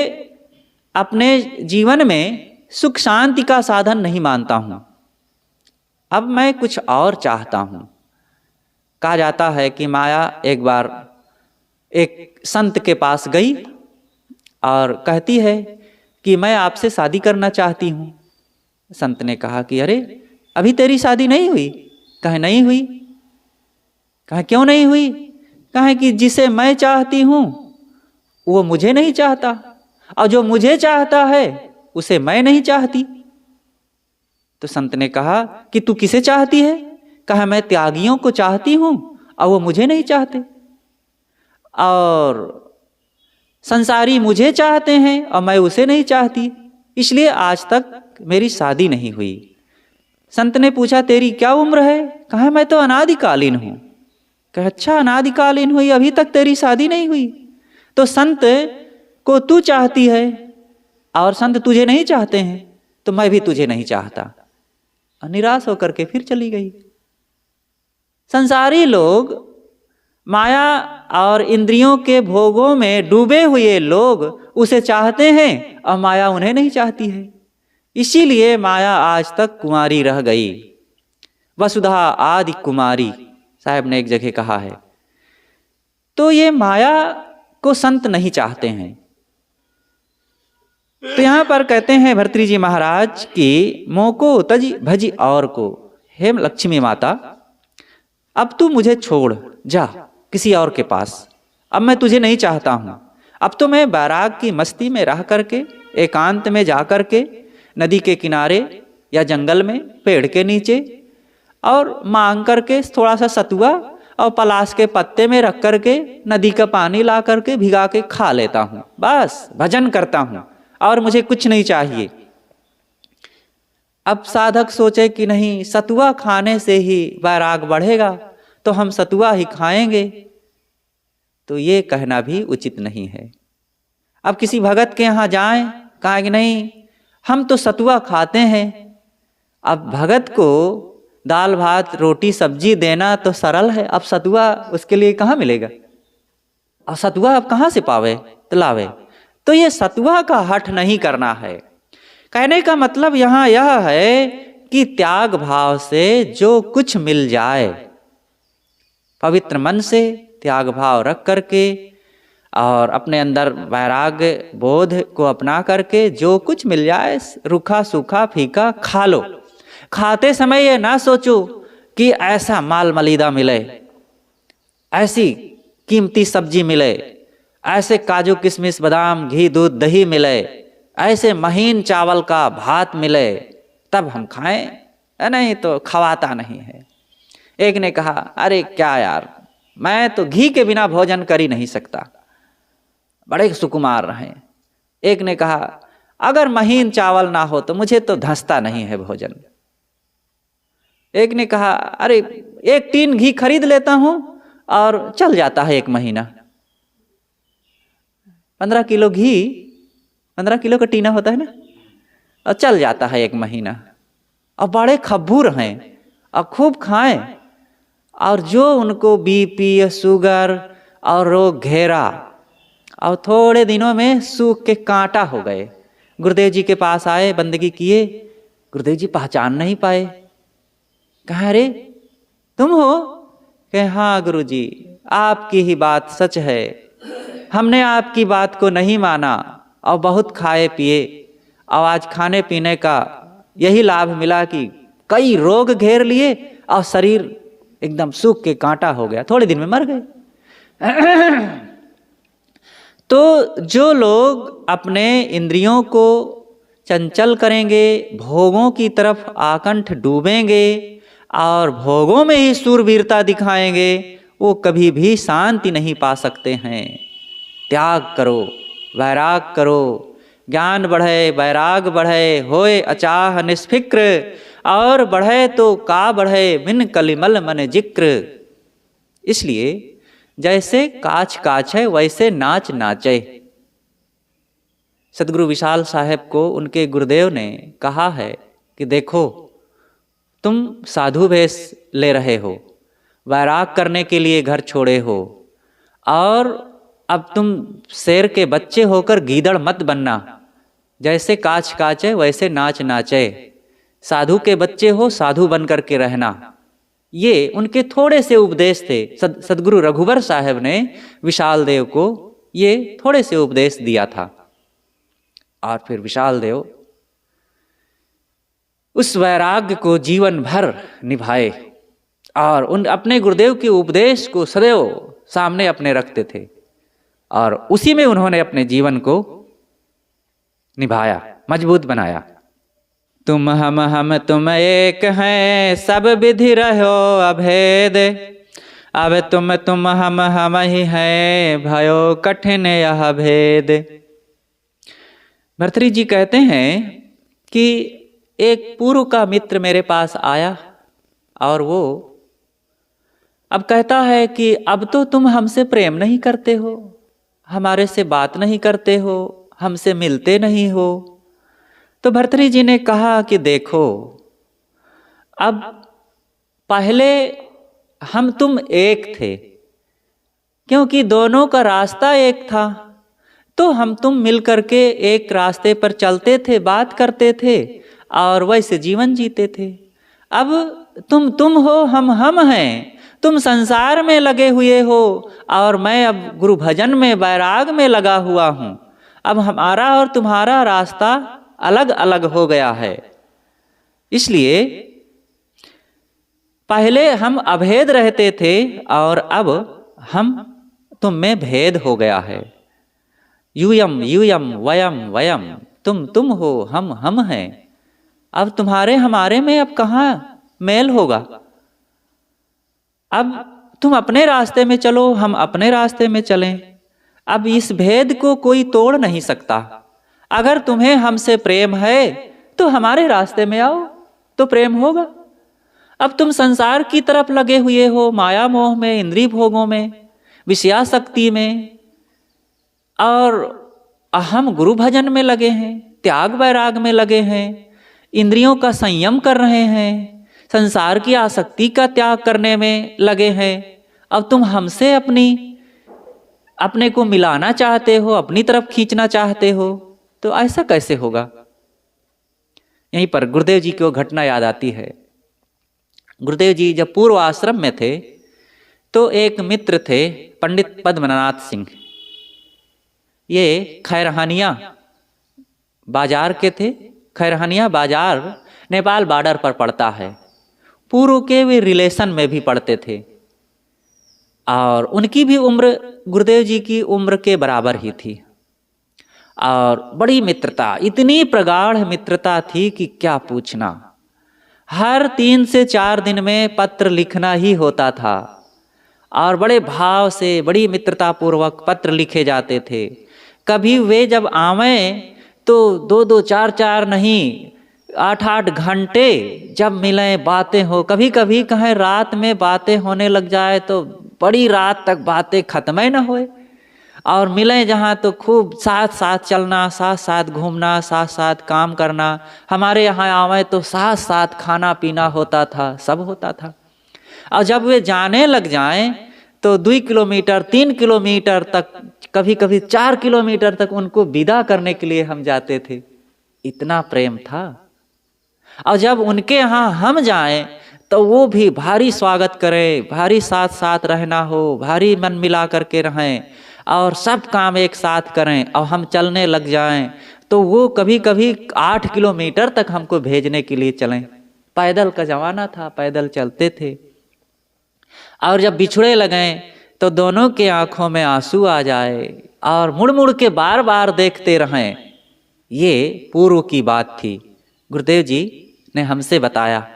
अपने जीवन में सुख शांति का साधन नहीं मानता हूं, अब मैं कुछ और चाहता हूं। कहा जाता है कि माया एक बार एक संत के पास गई और कहती है कि मैं आपसे शादी करना चाहती हूं। संत ने कहा कि अरे अभी तेरी शादी नहीं हुई। कहे नहीं हुई। कहे क्यों नहीं हुई? कहे कि जिसे मैं चाहती हूं वो मुझे नहीं चाहता, और जो मुझे चाहता है उसे मैं नहीं चाहती। तो संत ने कहा कि तू किसे चाहती है? कहा मैं त्यागियों को चाहती हूं और वो मुझे नहीं चाहते, और संसारी मुझे चाहते हैं और मैं उसे नहीं चाहती, इसलिए आज तक मेरी शादी नहीं हुई। संत ने पूछा तेरी क्या उम्र है? कहा मैं तो अनादिकालीन हूं। कहा अच्छा अनादिकालीन हुई, अभी तक तेरी शादी नहीं हुई? तो संत को तू चाहती है और संत तुझे नहीं चाहते हैं, तो मैं भी तुझे नहीं चाहता। निराश होकर के फिर चली गई। संसारी लोग, माया और इंद्रियों के भोगों में डूबे हुए लोग उसे चाहते हैं और माया उन्हें नहीं चाहती है, इसीलिए माया आज तक कुंवारी रह गई। वसुधा आदि कुमारी साहब ने एक जगह कहा है। तो ये माया को संत नहीं चाहते हैं। तो यहां पर कहते हैं भर्तृहरि जी महाराज कि मोको तजी भजी और को, हे लक्ष्मी माता, अब तू मुझे छोड़ जा किसी और के पास, अब मैं तुझे नहीं चाहता हूं। अब तो मैं बैराग की मस्ती में रह करके, एकांत में जा करके, नदी के किनारे या जंगल में पेड़ के नीचे और मांग करके थोड़ा सा सतुआ और पलाश के पत्ते में रख करके नदी का पानी ला करके भिगा के खा लेता हूं, बस भजन करता हूं और मुझे कुछ नहीं चाहिए। अब साधक सोचे कि नहीं, सतुआ खाने से ही वैराग बढ़ेगा, तो हम सतुआ ही खाएंगे, तो ये कहना भी उचित नहीं है। अब किसी भगत के यहाँ जाएं, कहा कि नहीं हम तो सतुआ खाते हैं। अब भगत को दाल भात रोटी सब्जी देना तो सरल है, अब सतुआ उसके लिए कहाँ मिलेगा? अब सतुआ अब कहाँ से पावे तो लावे? तो ये सतुआ का हठ नहीं करना है। कहने का मतलब यहाँ यह है कि त्याग भाव से जो कुछ मिल जाए, पवित्र मन से त्याग भाव रख करके और अपने अंदर वैराग्य बोध को अपना करके जो कुछ मिल जाए, रूखा सूखा फीका खा लो। खाते समय ये ना सोचो कि ऐसा माल मलीदा मिले, ऐसी कीमती सब्जी मिले, ऐसे काजू किशमिश बादाम घी दूध दही मिले, ऐसे महीन चावल का भात मिले, तब हम खाएं, नहीं तो खवाता नहीं है। एक ने कहा, अरे क्या यार, मैं तो घी के बिना भोजन कर ही नहीं सकता। बड़े सुकुमार रहे। एक ने कहा, अगर महीन चावल ना हो तो मुझे तो धंसता नहीं है भोजन। एक ने कहा, अरे 1 टीन घी खरीद लेता हूं और चल जाता है 1 महीना। 15 किलो घी, 15 किलो का टीना होता है ना, और चल जाता है 1 महीना। और बड़े खब्बूर हैं और खूब खाएं, और जो उनको बीपी शुगर और रोग घेरा और थोड़े दिनों में सूख के कांटा हो गए। गुरुदेव जी के पास आए, बंदगी किए, गुरुदेव जी पहचान नहीं पाए। कहा, अरे तुम हो? कहे, हाँ गुरु जी, आपकी ही बात सच है, हमने आपकी बात को नहीं माना और बहुत खाए पिए, और आज खाने पीने का यही लाभ मिला कि कई रोग घेर लिए और शरीर एकदम सूख के कांटा हो गया, थोड़े दिन में मर गए। तो जो लोग अपने इंद्रियों को चंचल करेंगे, भोगों की तरफ आकंठ डूबेंगे और भोगों में ही शूरवीरता दिखाएंगे, वो कभी भी शांति नहीं पा सकते हैं। त्याग करो, वैराग करो, ज्ञान बढ़े, वैराग बढ़े, होए अचाह निष्फिक्र, और बढ़े तो का बढ़े, बिन कलिमल मन जिक्र। इसलिए जैसे काछ काछे वैसे नाच नाचे। सदगुरु विशाल साहेब को उनके गुरुदेव ने कहा है कि देखो, तुम साधु वेश ले रहे हो, वैराग करने के लिए घर छोड़े हो, और अब तुम शेर के बच्चे होकर गीदड़ मत बनना। जैसे काछ काचे वैसे नाच नाचे, साधु के बच्चे हो, साधु बन करके रहना। ये उनके थोड़े से उपदेश थे। सदगुरु रघुवर साहब ने विशाल देव को ये थोड़े से उपदेश दिया था, और फिर विशाल देव उस वैराग्य को जीवन भर निभाए और उन अपने गुरुदेव के उपदेश को सदैव सामने अपने रखते थे, और उसी में उन्होंने अपने जीवन को निभाया, मजबूत बनाया। तुम हम तुम एक हैं, सब विधि रहो अभेद, अब तुम हम ही हैं, भयो कठिन यह भेद। भर्तृहरि जी कहते हैं कि एक पूर्व का मित्र मेरे पास आया, और वो अब कहता है कि अब तो तुम हमसे प्रेम नहीं करते हो, हमारे से बात नहीं करते हो, हमसे मिलते नहीं हो। तो भर्तृहरि जी ने कहा कि देखो, अब पहले हम तुम एक थे, क्योंकि दोनों का रास्ता एक था, तो हम तुम मिलकर के एक रास्ते पर चलते थे, बात करते थे और वैसे जीवन जीते थे। अब तुम हो, हम हैं। तुम संसार में लगे हुए हो और मैं अब गुरु भजन में, वैराग में लगा हुआ हूं। अब हमारा और तुम्हारा रास्ता अलग अलग हो गया है। इसलिए पहले हम अभेद रहते थे और अब हम तुम में भेद हो गया है। यूयम यूयम वयम वयम, तुम हो, हम हैं। अब तुम्हारे हमारे में अब कहाँ मेल होगा? अब तुम अपने रास्ते में चलो, हम अपने रास्ते में चलें। अब इस भेद को कोई तोड़ नहीं सकता। अगर तुम्हें हमसे प्रेम है तो हमारे रास्ते में आओ, तो प्रेम होगा। अब तुम संसार की तरफ लगे हुए हो, माया मोह में, इंद्रिय भोगों में, विषयासक्ति में, और हम गुरु भजन में लगे हैं, त्याग वैराग में लगे हैं, इंद्रियों का संयम कर रहे हैं, संसार की आसक्ति का त्याग करने में लगे हैं। अब तुम हमसे अपने को मिलाना चाहते हो, अपनी तरफ खींचना चाहते हो, तो ऐसा कैसे होगा? यहीं पर गुरुदेव जी की वो घटना याद आती है। गुरुदेव जी जब पूर्व आश्रम में थे तो एक मित्र थे पंडित पद्मनाथ सिंह। ये खैरहानिया बाजार के थे। खैरहानिया बाजार नेपाल बॉर्डर पर पड़ता है। पूर्व के वे रिलेशन में भी पड़ते थे और उनकी भी उम्र गुरुदेव जी की उम्र के बराबर ही थी। और बड़ी मित्रता, इतनी प्रगाढ़ मित्रता थी कि क्या पूछना। हर 3 से 4 दिन में पत्र लिखना ही होता था और बड़े भाव से बड़ी मित्रता पूर्वक पत्र लिखे जाते थे। कभी वे जब आवें तो 2-2 4-4 नहीं 8-8 घंटे जब मिलें बातें हो, कभी कभी कहें रात में बातें होने लग जाए तो बड़ी रात तक बातें खत्म ही न होए। और मिलें जहाँ तो खूब साथ साथ चलना, साथ साथ घूमना, साथ साथ काम करना। हमारे यहाँ आवे तो साथ साथ खाना पीना होता था, सब होता था। और जब वे जाने लग जाएं तो 2 किलोमीटर 3 किलोमीटर तक, कभी कभी 4 किलोमीटर तक उनको विदा करने के लिए हम जाते थे। इतना प्रेम था। और जब उनके यहाँ हम जाएं तो वो भी भारी स्वागत करें, भारी साथ साथ रहना हो, भारी मन मिला करके रहें और सब काम एक साथ करें। और हम चलने लग जाएं तो वो कभी कभी 8 किलोमीटर तक हमको भेजने के लिए चलें। पैदल का जमाना था, पैदल चलते थे। और जब बिछड़े लगें तो दोनों के आंखों में आंसू आ जाए और मुड़ मुड़ के बार बार देखते रहें। ये पूर्व की बात थी, गुरुदेव जी ने हमसे बताया।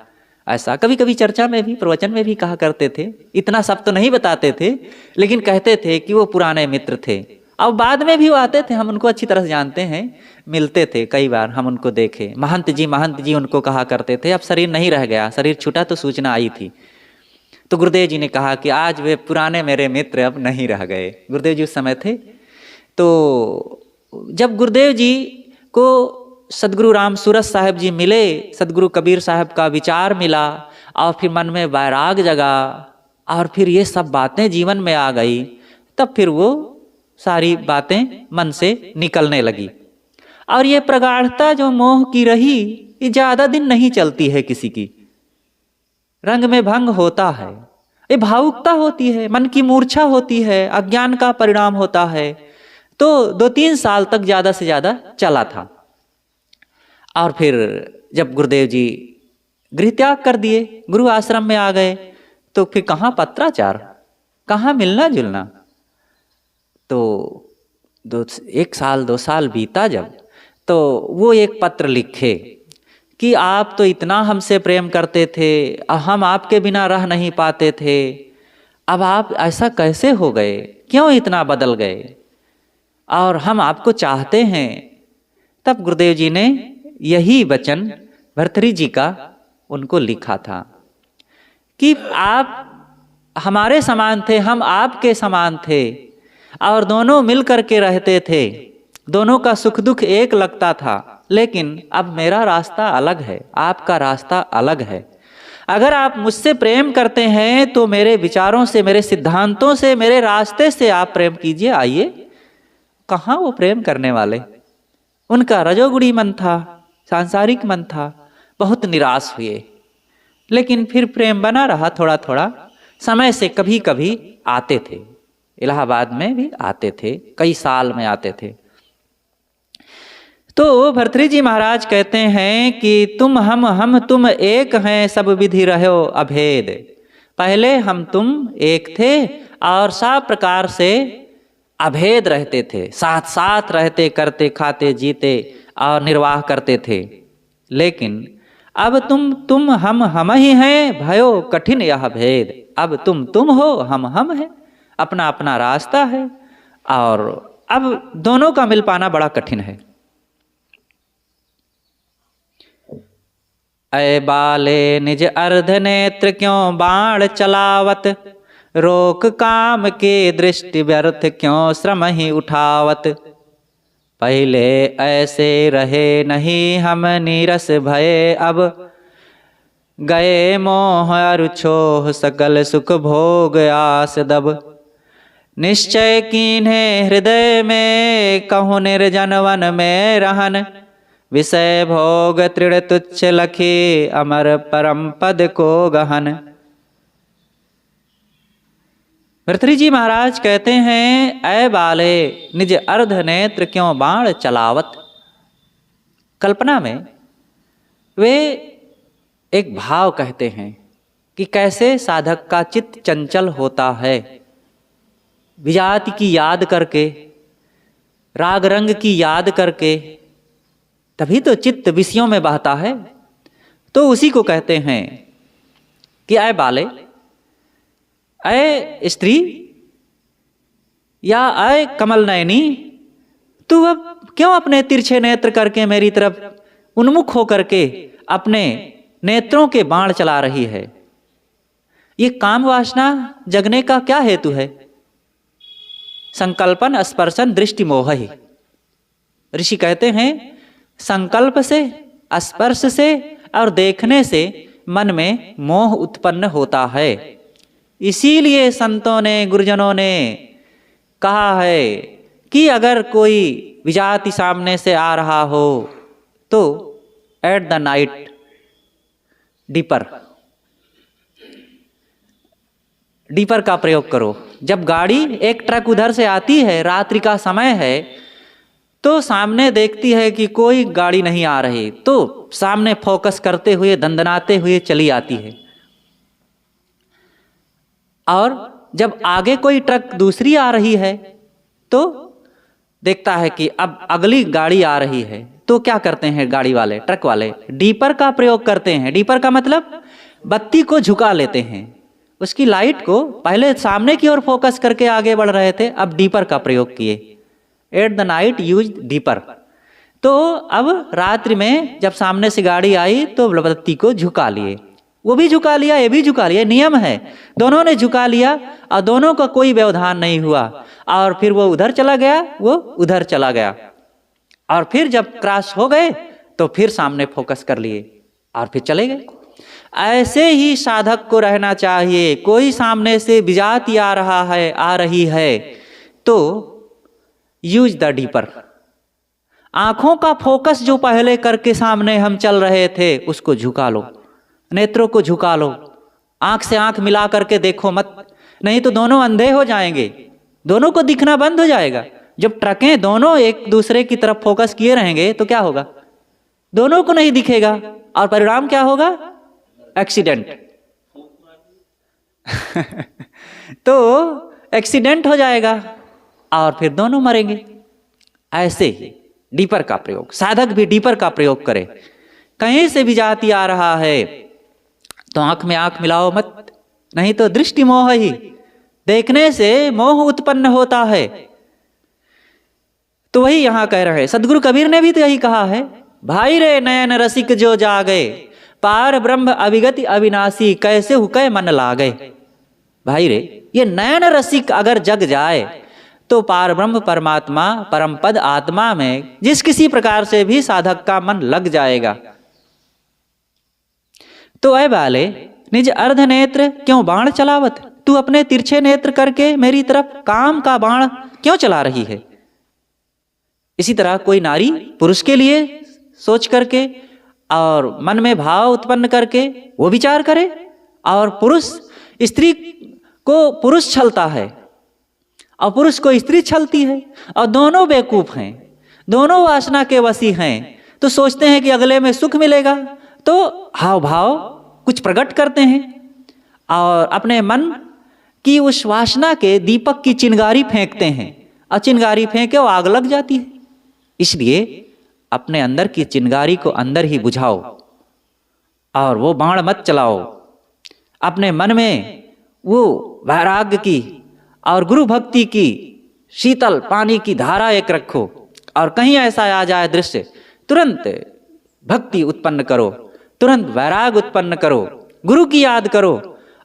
ऐसा कभी कभी चर्चा में भी, प्रवचन में भी कहा करते थे। इतना सब तो नहीं बताते थे, लेकिन कहते थे कि वो पुराने मित्र थे। अब बाद में भी वो आते थे, हम उनको अच्छी तरह से जानते हैं, मिलते थे कई बार, हम उनको देखे। महंत जी उनको कहा करते थे। अब शरीर नहीं रह गया, शरीर छूटा तो सूचना आई थी। तो गुरुदेव जी ने कहा कि आज वे पुराने मेरे मित्र अब नहीं रह गए। गुरुदेव जी उस समय थे। तो जब गुरुदेव जी को सदगुरु राम सूरत साहब जी मिले, सदगुरु कबीर साहब का विचार मिला और फिर मन में वैराग जगा और फिर ये सब बातें जीवन में आ गई, तब फिर वो सारी बातें मन से निकलने लगी। और ये प्रगाढ़ता जो मोह की रही, ये ज्यादा दिन नहीं चलती है किसी की। रंग में भंग होता है, ये भावुकता होती है, मन की मूर्छा होती है, अज्ञान का परिणाम होता है। तो 2-3 साल तक ज्यादा से ज्यादा चला था। और फिर जब गुरुदेव जी गृह त्याग कर दिए, गुरु आश्रम में आ गए, तो फिर कहाँ पत्राचार, कहाँ मिलना जुलना। तो 1 साल 2 साल बीता जब, तो वो एक पत्र लिखे कि आप तो इतना हमसे प्रेम करते थे, हम आपके बिना रह नहीं पाते थे, अब आप ऐसा कैसे हो गए, क्यों इतना बदल गए, और हम आपको चाहते हैं। तब गुरुदेव जी ने यही वचन भर्तृहरि जी का उनको लिखा था कि आप हमारे समान थे, हम आपके समान थे और दोनों मिल करके रहते थे, दोनों का सुख दुख एक लगता था। लेकिन अब मेरा रास्ता अलग है, आपका रास्ता अलग है। अगर आप मुझसे प्रेम करते हैं तो मेरे विचारों से, मेरे सिद्धांतों से, मेरे रास्ते से आप प्रेम कीजिए, आइए। कहाँ वो प्रेम करने वाले, उनका रजोगुणी मन था, सांसारिक मन था। बहुत निराश हुए, लेकिन फिर प्रेम बना रहा थोड़ा थोड़ा। समय से कभी कभी आते थे, इलाहाबाद में भी आते थे, कई साल में आते थे। तो भर्तृहरि जी महाराज कहते हैं कि तुम हम तुम एक हैं, सब विधि रहो अभेद। पहले हम तुम एक थे और सब प्रकार से अभेद रहते थे, साथ साथ रहते, करते, खाते, जीते और निर्वाह करते थे। लेकिन अब तुम हम ही हैं, भयो कठिन यह भेद। अब तुम हो, हम हैं, अपना अपना रास्ता है और अब दोनों का मिल पाना बड़ा कठिन है। ऐ बाले निज अर्ध नेत्र क्यों बाण चलावत, रोक काम के दृष्टि व्यर्थ क्यों श्रम ही उठावत। पहले ऐसे रहे नहीं हम नीरस भये, अब गए मोह अरु छोह सकल सुख भोग आस दब। निश्चय कीन्हे हृदय में कहूँ निर्जन वन में रहन, विषय भोग तृण तुच्छ लखी अमर परम पद को गहन। भर्तृहरि जी महाराज कहते हैं, ऐ बाले निज अर्ध नेत्र क्यों बाण चलावत। कल्पना में वे एक भाव कहते हैं कि कैसे साधक का चित्त चंचल होता है विजाति की याद करके, राग रंग की याद करके, तभी तो चित्त विषयों में बहता है। तो उसी को कहते हैं कि अय बाले, अय स्त्री या अय कमल नयनी, तू अब क्यों अपने तिरछे नेत्र करके मेरी तरफ उन्मुख होकर के अपने नेत्रों के बाण चला रही है? ये काम वासना जगने का क्या हेतु है? संकल्पन स्पर्शन दृष्टि मोह ही। ऋषि कहते हैं संकल्प से, स्पर्श से और देखने से मन में मोह उत्पन्न होता है। इसीलिए संतों ने, गुरुजनों ने कहा है कि अगर कोई विजाति सामने से आ रहा हो तो एट द नाइट डीपर का प्रयोग करो। जब गाड़ी, एक ट्रक उधर से आती है, रात्रि का समय है, तो सामने देखती है कि कोई गाड़ी नहीं आ रही, तो सामने फोकस करते हुए, दंदनाते हुए चली आती है। और जब आगे कोई ट्रक दूसरी आ रही है तो देखता है कि अब अगली गाड़ी आ रही है, तो क्या करते हैं गाड़ी वाले, ट्रक वाले? डीपर का प्रयोग करते हैं। डीपर का मतलब बत्ती को झुका लेते हैं, उसकी लाइट को, पहले सामने की ओर फोकस करके आगे बढ़ रहे थे, अब डीपर का प्रयोग किए। At the night use deeper. तो अब रात्रि में जब सामने से गाड़ी आई तो बत्ती को झुका लिए, वो भी झुका लिया, ये भी झुका लिया, नियम है, दोनों ने झुका लिया और दोनों का कोई व्यवधान नहीं हुआ। और फिर वो उधर चला गया, वो उधर चला गया, और फिर जब क्रॉस हो गए तो फिर सामने फोकस कर लिए और फिर चले गए। ऐसे ही साधक को रहना चाहिए। कोई सामने से विजाति आ रहा है, आ रही है, तो यूज द डीपर। आंखों का फोकस जो पहले करके सामने हम चल रहे थे उसको झुका लो, नेत्रों को झुका लो, आंख से आंख मिला करके देखो मत, नहीं तो दोनों अंधे हो जाएंगे, दोनों को दिखना बंद हो जाएगा। जब ट्रकें दोनों एक दूसरे की तरफ फोकस किए रहेंगे तो क्या होगा? दोनों को नहीं दिखेगा और परिणाम क्या होगा? एक्सीडेंट। तो एक्सीडेंट हो जाएगा और फिर दोनों मरेंगे। ऐसे ही डीपर का प्रयोग, साधक भी डीपर का प्रयोग करे। कहीं से भी जाति आ रहा है तो आंख में आंख मिलाओ मत, नहीं तो दृष्टि मोह ही, देखने से मोह उत्पन्न होता है। तो वही यहां कह रहे हैं, सदगुरु कबीर ने भी तो यही कहा है, भाई रे नयन रसिक जो जागे, पार ब्रह्म अविगति अविनाशी, कैसे हुकै मन लागे। भाई रे, ये नयन रसिक अगर जग जाए तो पार ब्रह्म परमात्मा, परम पद आत्मा में जिस किसी प्रकार से भी साधक का मन लग जाएगा। तो ऐ बाले, निज अर्ध नेत्र क्यों बाण चलावत, तू अपने तिरछे नेत्र करके मेरी तरफ काम का बाण क्यों चला रही है? इसी तरह कोई नारी पुरुष के लिए सोच करके और मन में भाव उत्पन्न करके वो विचार करे, और पुरुष स्त्री को पुरुष छलता है और पुरुष को स्त्री छलती है, और दोनों बेवकूफ हैं, दोनों वासना के वशी हैं। तो सोचते हैं कि अगले में सुख मिलेगा, तो हाव भाव कुछ प्रकट करते हैं और अपने मन की उस वासना के दीपक की चिंगारी फेंकते हैं, और चिंगारी फेंके वो आग लग जाती है। इसलिए अपने अंदर की चिंगारी को अंदर ही बुझाओ और वो बाण मत चलाओ। अपने मन में वो वैराग्य की और गुरु भक्ति की शीतल पानी की धारा एक रखो, और कहीं ऐसा आ जाए दृश्य, तुरंत भक्ति उत्पन्न करो, तुरंत वैराग उत्पन्न करो, गुरु की याद करो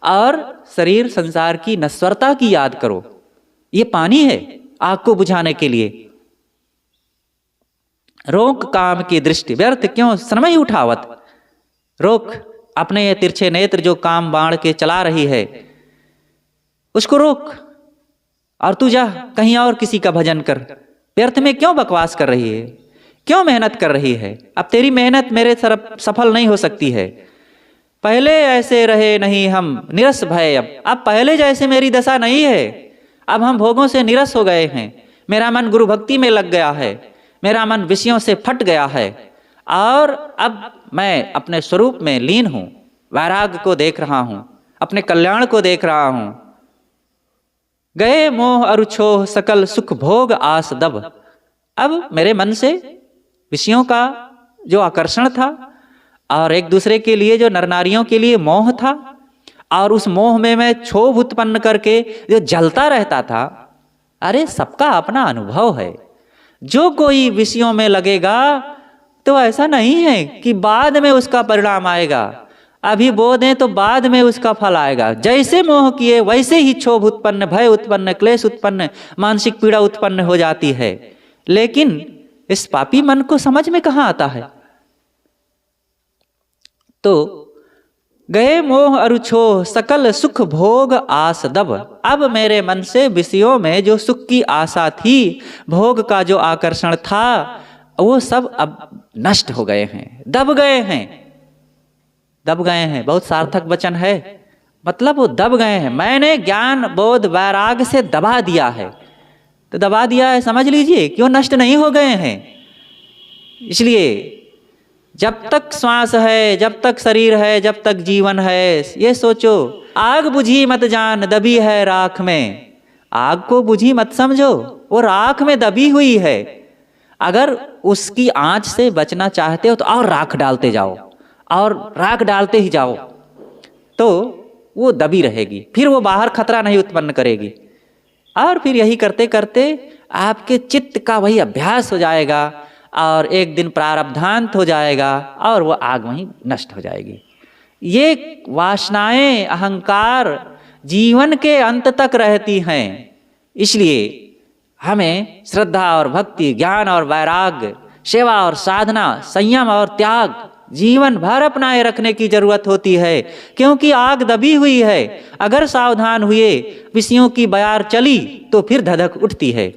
और शरीर संसार की नश्वरता की याद करो। ये पानी है आग को बुझाने के लिए। रोक काम की दृष्टि, व्यर्थ क्यों समय उठावत। रोक अपने ये तिरछे नेत्र जो काम बाण के चला रही है उसको रोक, और तू जा कहीं और किसी का भजन कर। व्यर्थ में क्यों बकवास कर रही है, क्यों मेहनत कर रही है? अब तेरी मेहनत मेरे तरफ सफल नहीं हो सकती है। पहले ऐसे रहे नहीं हम निरस भय, अब पहले जैसे मेरी दशा नहीं है। अब हम भोगों से निरस हो गए हैं, मेरा मन गुरु भक्ति में लग गया है, मेरा मन विषयों से फट गया है, और अब मैं अपने स्वरूप में लीन हूं, वैराग को देख रहा हूं, अपने कल्याण को देख रहा हूं। गए मोह अरुछोह सकल सुख भोग आस दब। अब मेरे मन से विषयों का जो आकर्षण था और एक दूसरे के लिए जो नर नारियों के लिए मोह था, और उस मोह में मैं क्षोभ उत्पन्न करके जो जलता रहता था। अरे सबका अपना अनुभव है। जो कोई विषयों में लगेगा तो ऐसा नहीं है कि बाद में उसका परिणाम आएगा, अभी बो दें तो बाद में उसका फल आएगा। जैसे मोह किए वैसे ही क्षोभ उत्पन्न, भय उत्पन्न, क्लेश उत्पन्न, मानसिक पीड़ा उत्पन्न हो जाती है। लेकिन इस पापी मन को समझ में कहां आता है। तो गए मोह अरुछोह सकल सुख भोग आस दब। अब मेरे मन से विषयों में जो सुख की आशा थी, भोग का जो आकर्षण था, वो सब अब नष्ट हो गए हैं, दब गए हैं। दब गए हैं बहुत सार्थक वचन है, मतलब वो दब गए हैं। मैंने ज्ञान बोध वैराग से दबा दिया है। तो दबा दिया है समझ लीजिए, क्यों नष्ट नहीं हो गए हैं। इसलिए जब तक श्वास है, जब तक शरीर है, जब तक जीवन है, ये सोचो आग बुझी मत जान दबी है राख में। आग को बुझी मत समझो, वो राख में दबी हुई है। अगर उसकी आंच से बचना चाहते हो तो और राख डालते जाओ, और राख डालते ही जाओ, तो वो दबी रहेगी, फिर वो बाहर खतरा नहीं उत्पन्न करेगी। और फिर यही करते करते आपके चित्त का वही अभ्यास हो जाएगा, और एक दिन प्रारब्धांत हो जाएगा, और वो आग वहीं नष्ट हो जाएगी। ये वासनाएं, अहंकार जीवन के अंत तक रहती हैं। इसलिए हमें श्रद्धा और भक्ति, ज्ञान और वैराग्य, सेवा और साधना, संयम और त्याग जीवन भर अपनाए रखने की जरूरत होती है, क्योंकि आग दबी हुई है। अगर सावधान हुए, विषयों की बयार चली तो फिर धधक उठती है।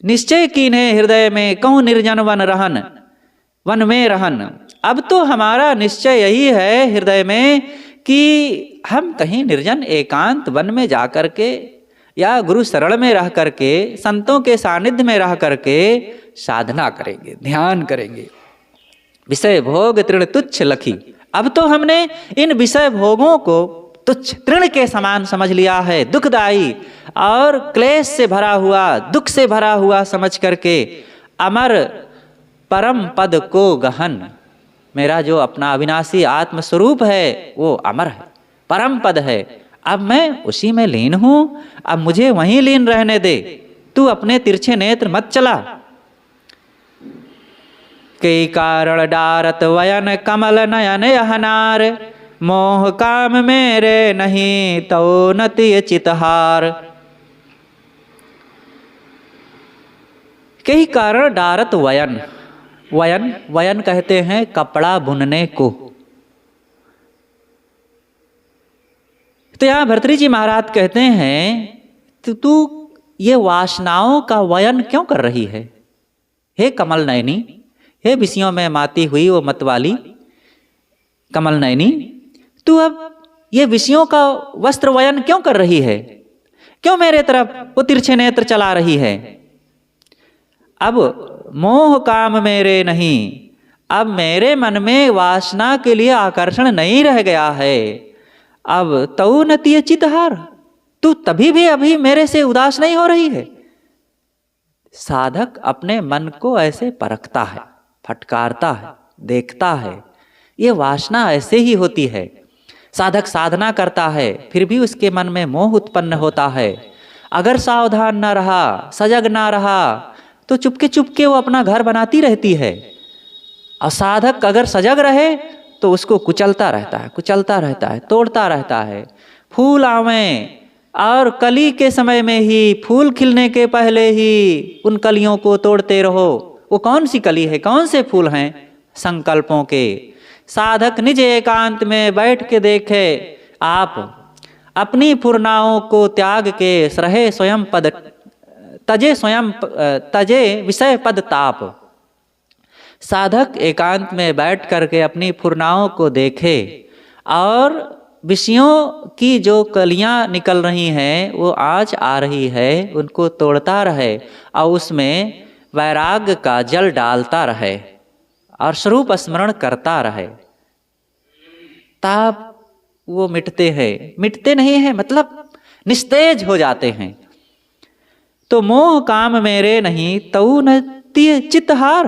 निश्चय कीन्हे हृदय में कहूं निर्जन वन रहन, वन में रहन। अब तो हमारा निश्चय यही है हृदय में कि हम कहीं निर्जन एकांत वन में जा करके, या गुरु शरण में रह करके, संतों के सानिध्य में रह करके साधना करेंगे, ध्यान करेंगे। विषय भोग तृण तुच्छ लखी। अब तो हमने इन विषय भोगों को तुच्छ, तृण के समान समझ लिया है, दुखदायी और क्लेश से भरा हुआ, दुख से भरा हुआ समझ करके अमर परम पद को गहन। मेरा जो अपना अविनाशी आत्म स्वरूप है वो अमर है, परम पद है। अब मैं उसी में लीन हूं, अब मुझे वहीं लीन रहने दे, तू अपने तिरछे नेत्र मत चला। कई कारण डारत वयन कमल नयन यहनार, मोह काम मेरे नहीं तो नति चितहार। कई कारण डारत वयन, वयन वयन कहते हैं कपड़ा बुनने को। तो यहां भर्तृहरि जी महाराज कहते हैं तो तू ये वासनाओं का वयन क्यों कर रही है, हे कमल नयनी, हे विषयों में माती हुई वो मतवाली कमल नयनी, तू अब ये विषयों का वस्त्र वयन क्यों कर रही है, क्यों मेरे तरफ वो तिरछे नेत्र चला रही है। अब मोह काम मेरे नहीं, अब मेरे मन में वासना के लिए आकर्षण नहीं रह गया है। अब तऊ नतीय चितहार, तू तभी भी अभी मेरे से उदास नहीं हो रही है। साधक अपने मन को ऐसे परखता है, फटकारता है, देखता है। ये वासना ऐसे ही होती है। साधक साधना करता है, फिर भी उसके मन में मोह उत्पन्न होता है। अगर सावधान ना रहा, सजग ना रहा, तो चुपके चुपके वो अपना घर बनाती रहती है। और साधक अगर सजग रहे तो उसको कुचलता रहता है, कुचलता रहता है, तोड़ता रहता है। फूल आवें और कली के समय में ही, फूल खिलने के पहले ही उन कलियों को तोड़ते रहो। वो कौन सी कली है, कौन से फूल हैं, संकल्पों के। साधक निज एकांत में बैठ के देखे, आप अपनी फुरनाओं को त्याग के रहे स्वयं पद तजे, स्वयं तजे विषय पद ताप। साधक एकांत में बैठ करके अपनी फुरनाओं को देखे और विषयों की जो कलियां निकल रही हैं वो आज आ रही है, उनको तोड़ता रहे और उसमें वैराग्य का जल डालता रहे और स्वरूप स्मरण करता रहे। ताप वो मिटते हैं, मिटते नहीं है मतलब निस्तेज हो जाते हैं। तो मोह काम मेरे नहीं तऊ न तिय चित्तहार,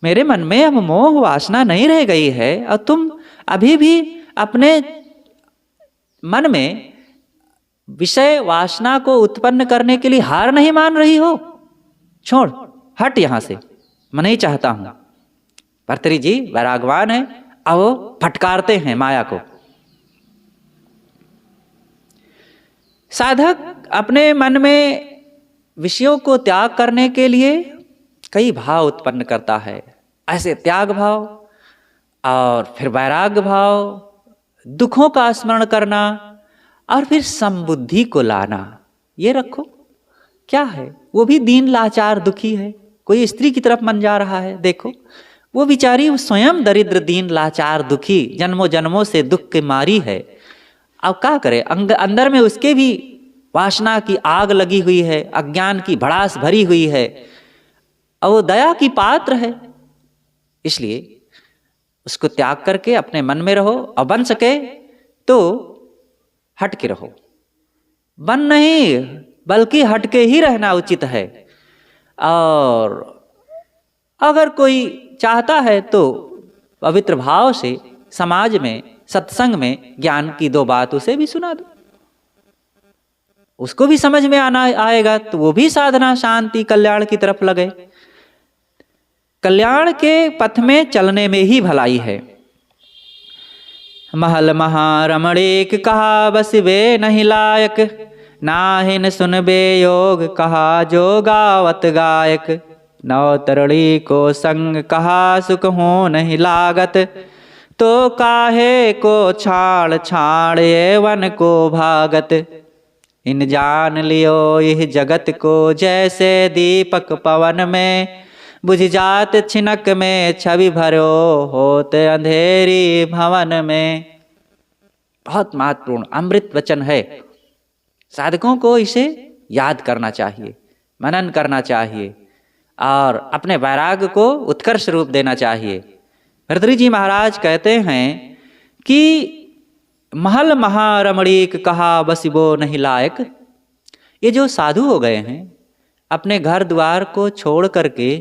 मेरे मन में अब मोह वासना नहीं रह गई है और तुम अभी भी अपने मन में विषय वासना को उत्पन्न करने के लिए हार नहीं मान रही हो। छोड़, हट यहां से, मैं नहीं चाहता हूं। भर्तृहरि जी वैरागवान है, अब वो फटकारते हैं माया को। साधक अपने मन में विषयों को त्याग करने के लिए कई भाव उत्पन्न करता है। ऐसे त्याग भाव और फिर वैराग्य भाव, दुखों का स्मरण करना और फिर समबुद्धि को लाना। ये रखो, क्या है, वो भी दीन लाचार दुखी है। कोई स्त्री की तरफ मन जा रहा है, देखो वो बेचारी स्वयं दरिद्र दीन लाचार दुखी जन्मों जन्मों से दुख के मारी है। अब क्या करे, अंदर में उसके भी वासना की आग लगी हुई है, अज्ञान की भड़ास भरी हुई है और वो दया की पात्र है। इसलिए उसको त्याग करके अपने मन में रहो और बन सके तो हट के रहो। बन नहीं बल्कि हट के ही रहना उचित है। और अगर कोई चाहता है तो पवित्र भाव से समाज में सत्संग में ज्ञान की दो बात उसे भी सुना दो, उसको भी समझ में आना आएगा तो वो भी साधना शांति कल्याण की तरफ लगे। कल्याण के पथ में चलने में ही भलाई है। महल महारमणीक कहा बस वे नहीं लायक, नाहिन सुनबे योग कहा जो गावत गायक। नौ तरड़ी को संग कहा सुख हो नहीं लागत, तो काहे को छाड़ छाड़ ये वन को भागत। इन जान लियो यह जगत को जैसे दीपक पवन में, बुझ जात छिनक में छवि भरो होते अंधेरी भवन में। बहुत महत्वपूर्ण अमृत वचन है। साधकों को इसे याद करना चाहिए, मनन करना चाहिए और अपने वैराग्य को उत्कर्ष रूप देना चाहिए। भर्तृहरि जी महाराज कहते हैं कि महल महारमणीक कहा बसिबो नहीं लायक। ये जो साधु हो गए हैं, अपने घर द्वार को छोड़ करके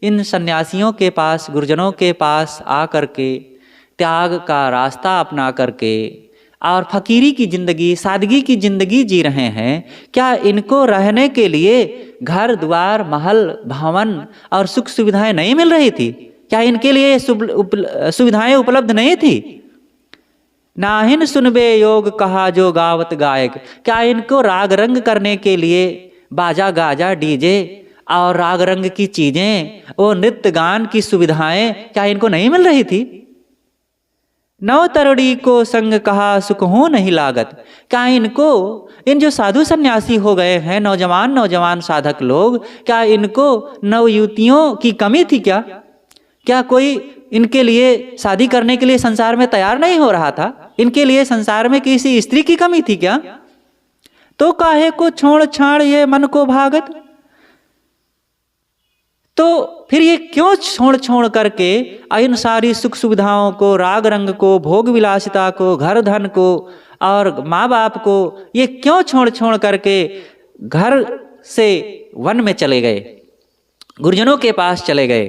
इन सन्यासियों के पास, गुरुजनों के पास आ करके त्याग का रास्ता अपना करके और फकीरी की जिंदगी, सादगी की जिंदगी जी रहे हैं, क्या इनको रहने के लिए घर द्वार महल भवन और सुख सुविधाएं नहीं मिल रही थी? क्या इनके लिए सुविधाएं उपलब्ध नहीं थी? नाहिन सुनबे योग कहा जो गावत गायक, क्या इनको राग रंग करने के लिए बाजा गाजा डीजे और राग रंग की चीजें, वो नृत्य गान की सुविधाएं क्या इनको नहीं मिल रही थी? नौ तरड़ी को संग कहा सुख हो नहीं लागत, क्या इनको, इन जो साधु सन्यासी हो गए हैं नौजवान नौजवान साधक लोग, क्या इनको नवयुवतियों की कमी थी? क्या कोई इनके लिए शादी करने के लिए संसार में तैयार नहीं हो रहा था? इनके लिए संसार में किसी स्त्री की कमी थी क्या? तो काहे को छोड़ छाड़ ये मन को भागत। तो फिर ये क्यों छोड़ छोड़ करके इन सारी सुख सुविधाओं को, राग रंग को, भोग विलासिता को, घर धन को और माँ बाप को, ये क्यों छोड़ छोड़ करके घर से वन में चले गए, गुरुजनों के पास चले गए?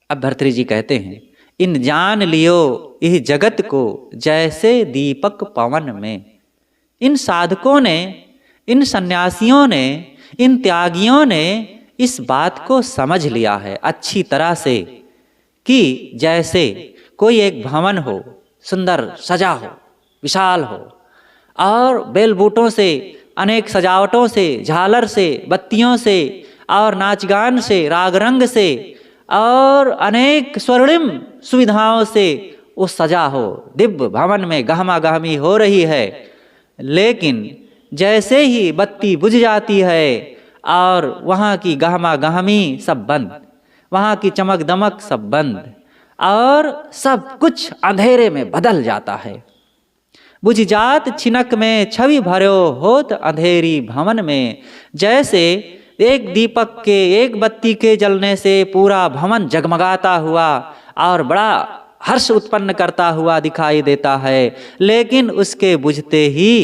अब भर्तृहरि जी कहते हैं, इन जान लियो इह जगत को जैसे दीपक पवन में। इन साधकों ने, इन सन्यासियों ने, इन त्यागियों ने इस बात को समझ लिया है अच्छी तरह से कि जैसे कोई एक भवन हो, सुंदर सजा हो, विशाल हो और बेल बूटों से, अनेक सजावटों से, झालर से, बत्तियों से और नाच गान से, राग रंग से और अनेक स्वर्णिम सुविधाओं से वो सजा हो, दिव्य भवन में गहमा गहमी हो रही है। लेकिन जैसे ही बत्ती बुझ जाती है और वहाँ की गहमा गहमी सब बंद, वहाँ की चमक दमक सब बंद और सब कुछ अंधेरे में बदल जाता है। बुझ जात छिनक में छवि भरो होत अंधेरी भवन में। जैसे एक दीपक के, एक बत्ती के जलने से पूरा भवन जगमगाता हुआ और बड़ा हर्ष उत्पन्न करता हुआ दिखाई देता है, लेकिन उसके बुझते ही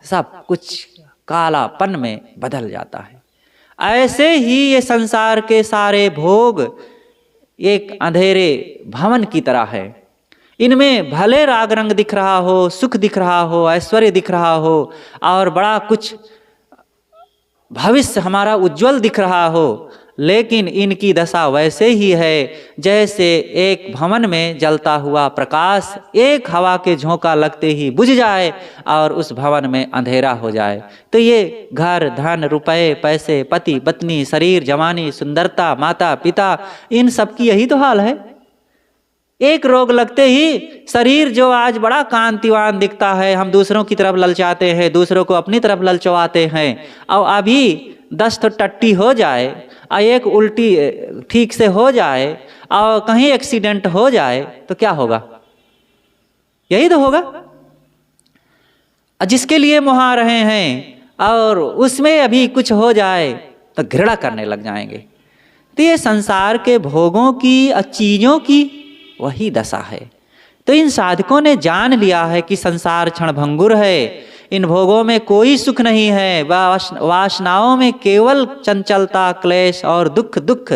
सब कुछ कालापन में बदल जाता है। ऐसे ही ये संसार के सारे भोग एक अंधेरे भवन की तरह है। इनमें भले राग रंग दिख रहा हो, सुख दिख रहा हो, ऐश्वर्य दिख रहा हो और बड़ा कुछ भविष्य हमारा उज्जवल दिख रहा हो, लेकिन इनकी दशा वैसे ही है जैसे एक भवन में जलता हुआ प्रकाश एक हवा के झोंका लगते ही बुझ जाए और उस भवन में अंधेरा हो जाए। तो ये घर, धन, रुपए, पैसे, पति, पत्नी, शरीर, जवानी, सुंदरता, माता, पिता, इन सब की यही तो हाल है। एक रोग लगते ही शरीर जो आज बड़ा कांतिवान दिखता है, हम दूसरों की तरफ ललचाते हैं, दूसरों को अपनी तरफ ललचवाते हैं, और अभी 10 तो टट्टी हो जाए और एक उल्टी ठीक से हो जाए और कहीं एक्सीडेंट हो जाए तो क्या होगा? यही तो होगा। जिसके लिए मुहा रहे हैं और उसमें अभी कुछ हो जाए तो घृणा करने लग जाएंगे। तो ये संसार के भोगों की और चीज़ों की वही दशा है। तो इन साधकों ने जान लिया है कि संसार क्षणभंगुर है, इन भोगों में कोई सुख नहीं है, वासनाओं में केवल चंचलता, क्लेश और दुख दुख,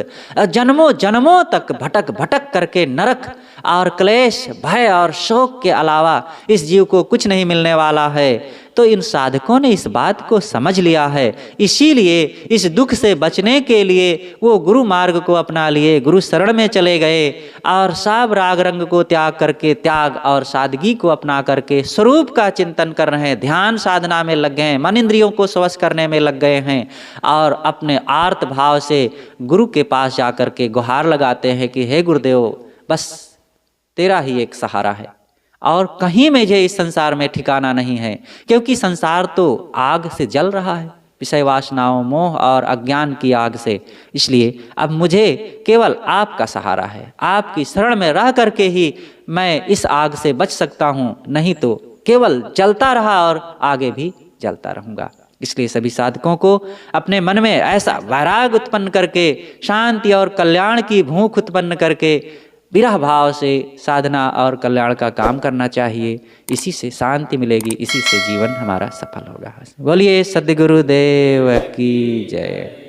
जन्मों जन्मों तक भटक भटक करके नरक और क्लेश, भय और शोक के अलावा इस जीव को कुछ नहीं मिलने वाला है। तो इन साधकों ने इस बात को समझ लिया है, इसीलिए इस दुख से बचने के लिए वो गुरु मार्ग को अपना लिए, गुरु शरण में चले गए और सब राग रंग को त्याग करके, त्याग और सादगी को अपना करके स्वरूप का चिंतन कर रहे हैं, ध्यान साधना में लग गए हैं, मन इंद्रियों को स्वश करने में लग गए हैं और अपने आर्त भाव से गुरु के पास जाकर के गुहार लगाते हैं कि हे गुरुदेव, बस तेरा ही एक सहारा है और कहीं मुझे इस संसार में ठिकाना नहीं है, क्योंकि संसार तो आग से जल रहा है, विषय वासनाओं, मोह और अज्ञान की आग से। इसलिए अब मुझे केवल आपका सहारा है, आपकी शरण में रह करके ही मैं इस आग से बच सकता हूँ, नहीं तो केवल जलता रहा और आगे भी जलता रहूँगा। इसलिए सभी साधकों को अपने मन में ऐसा वैराग उत्पन्न करके, शांति और कल्याण की भूख उत्पन्न करके विरह भाव से साधना और कल्याण का काम करना चाहिए। इसी से शांति मिलेगी, इसी से जीवन हमारा सफल होगा। बोलिए सद्गुरुदेव की जय।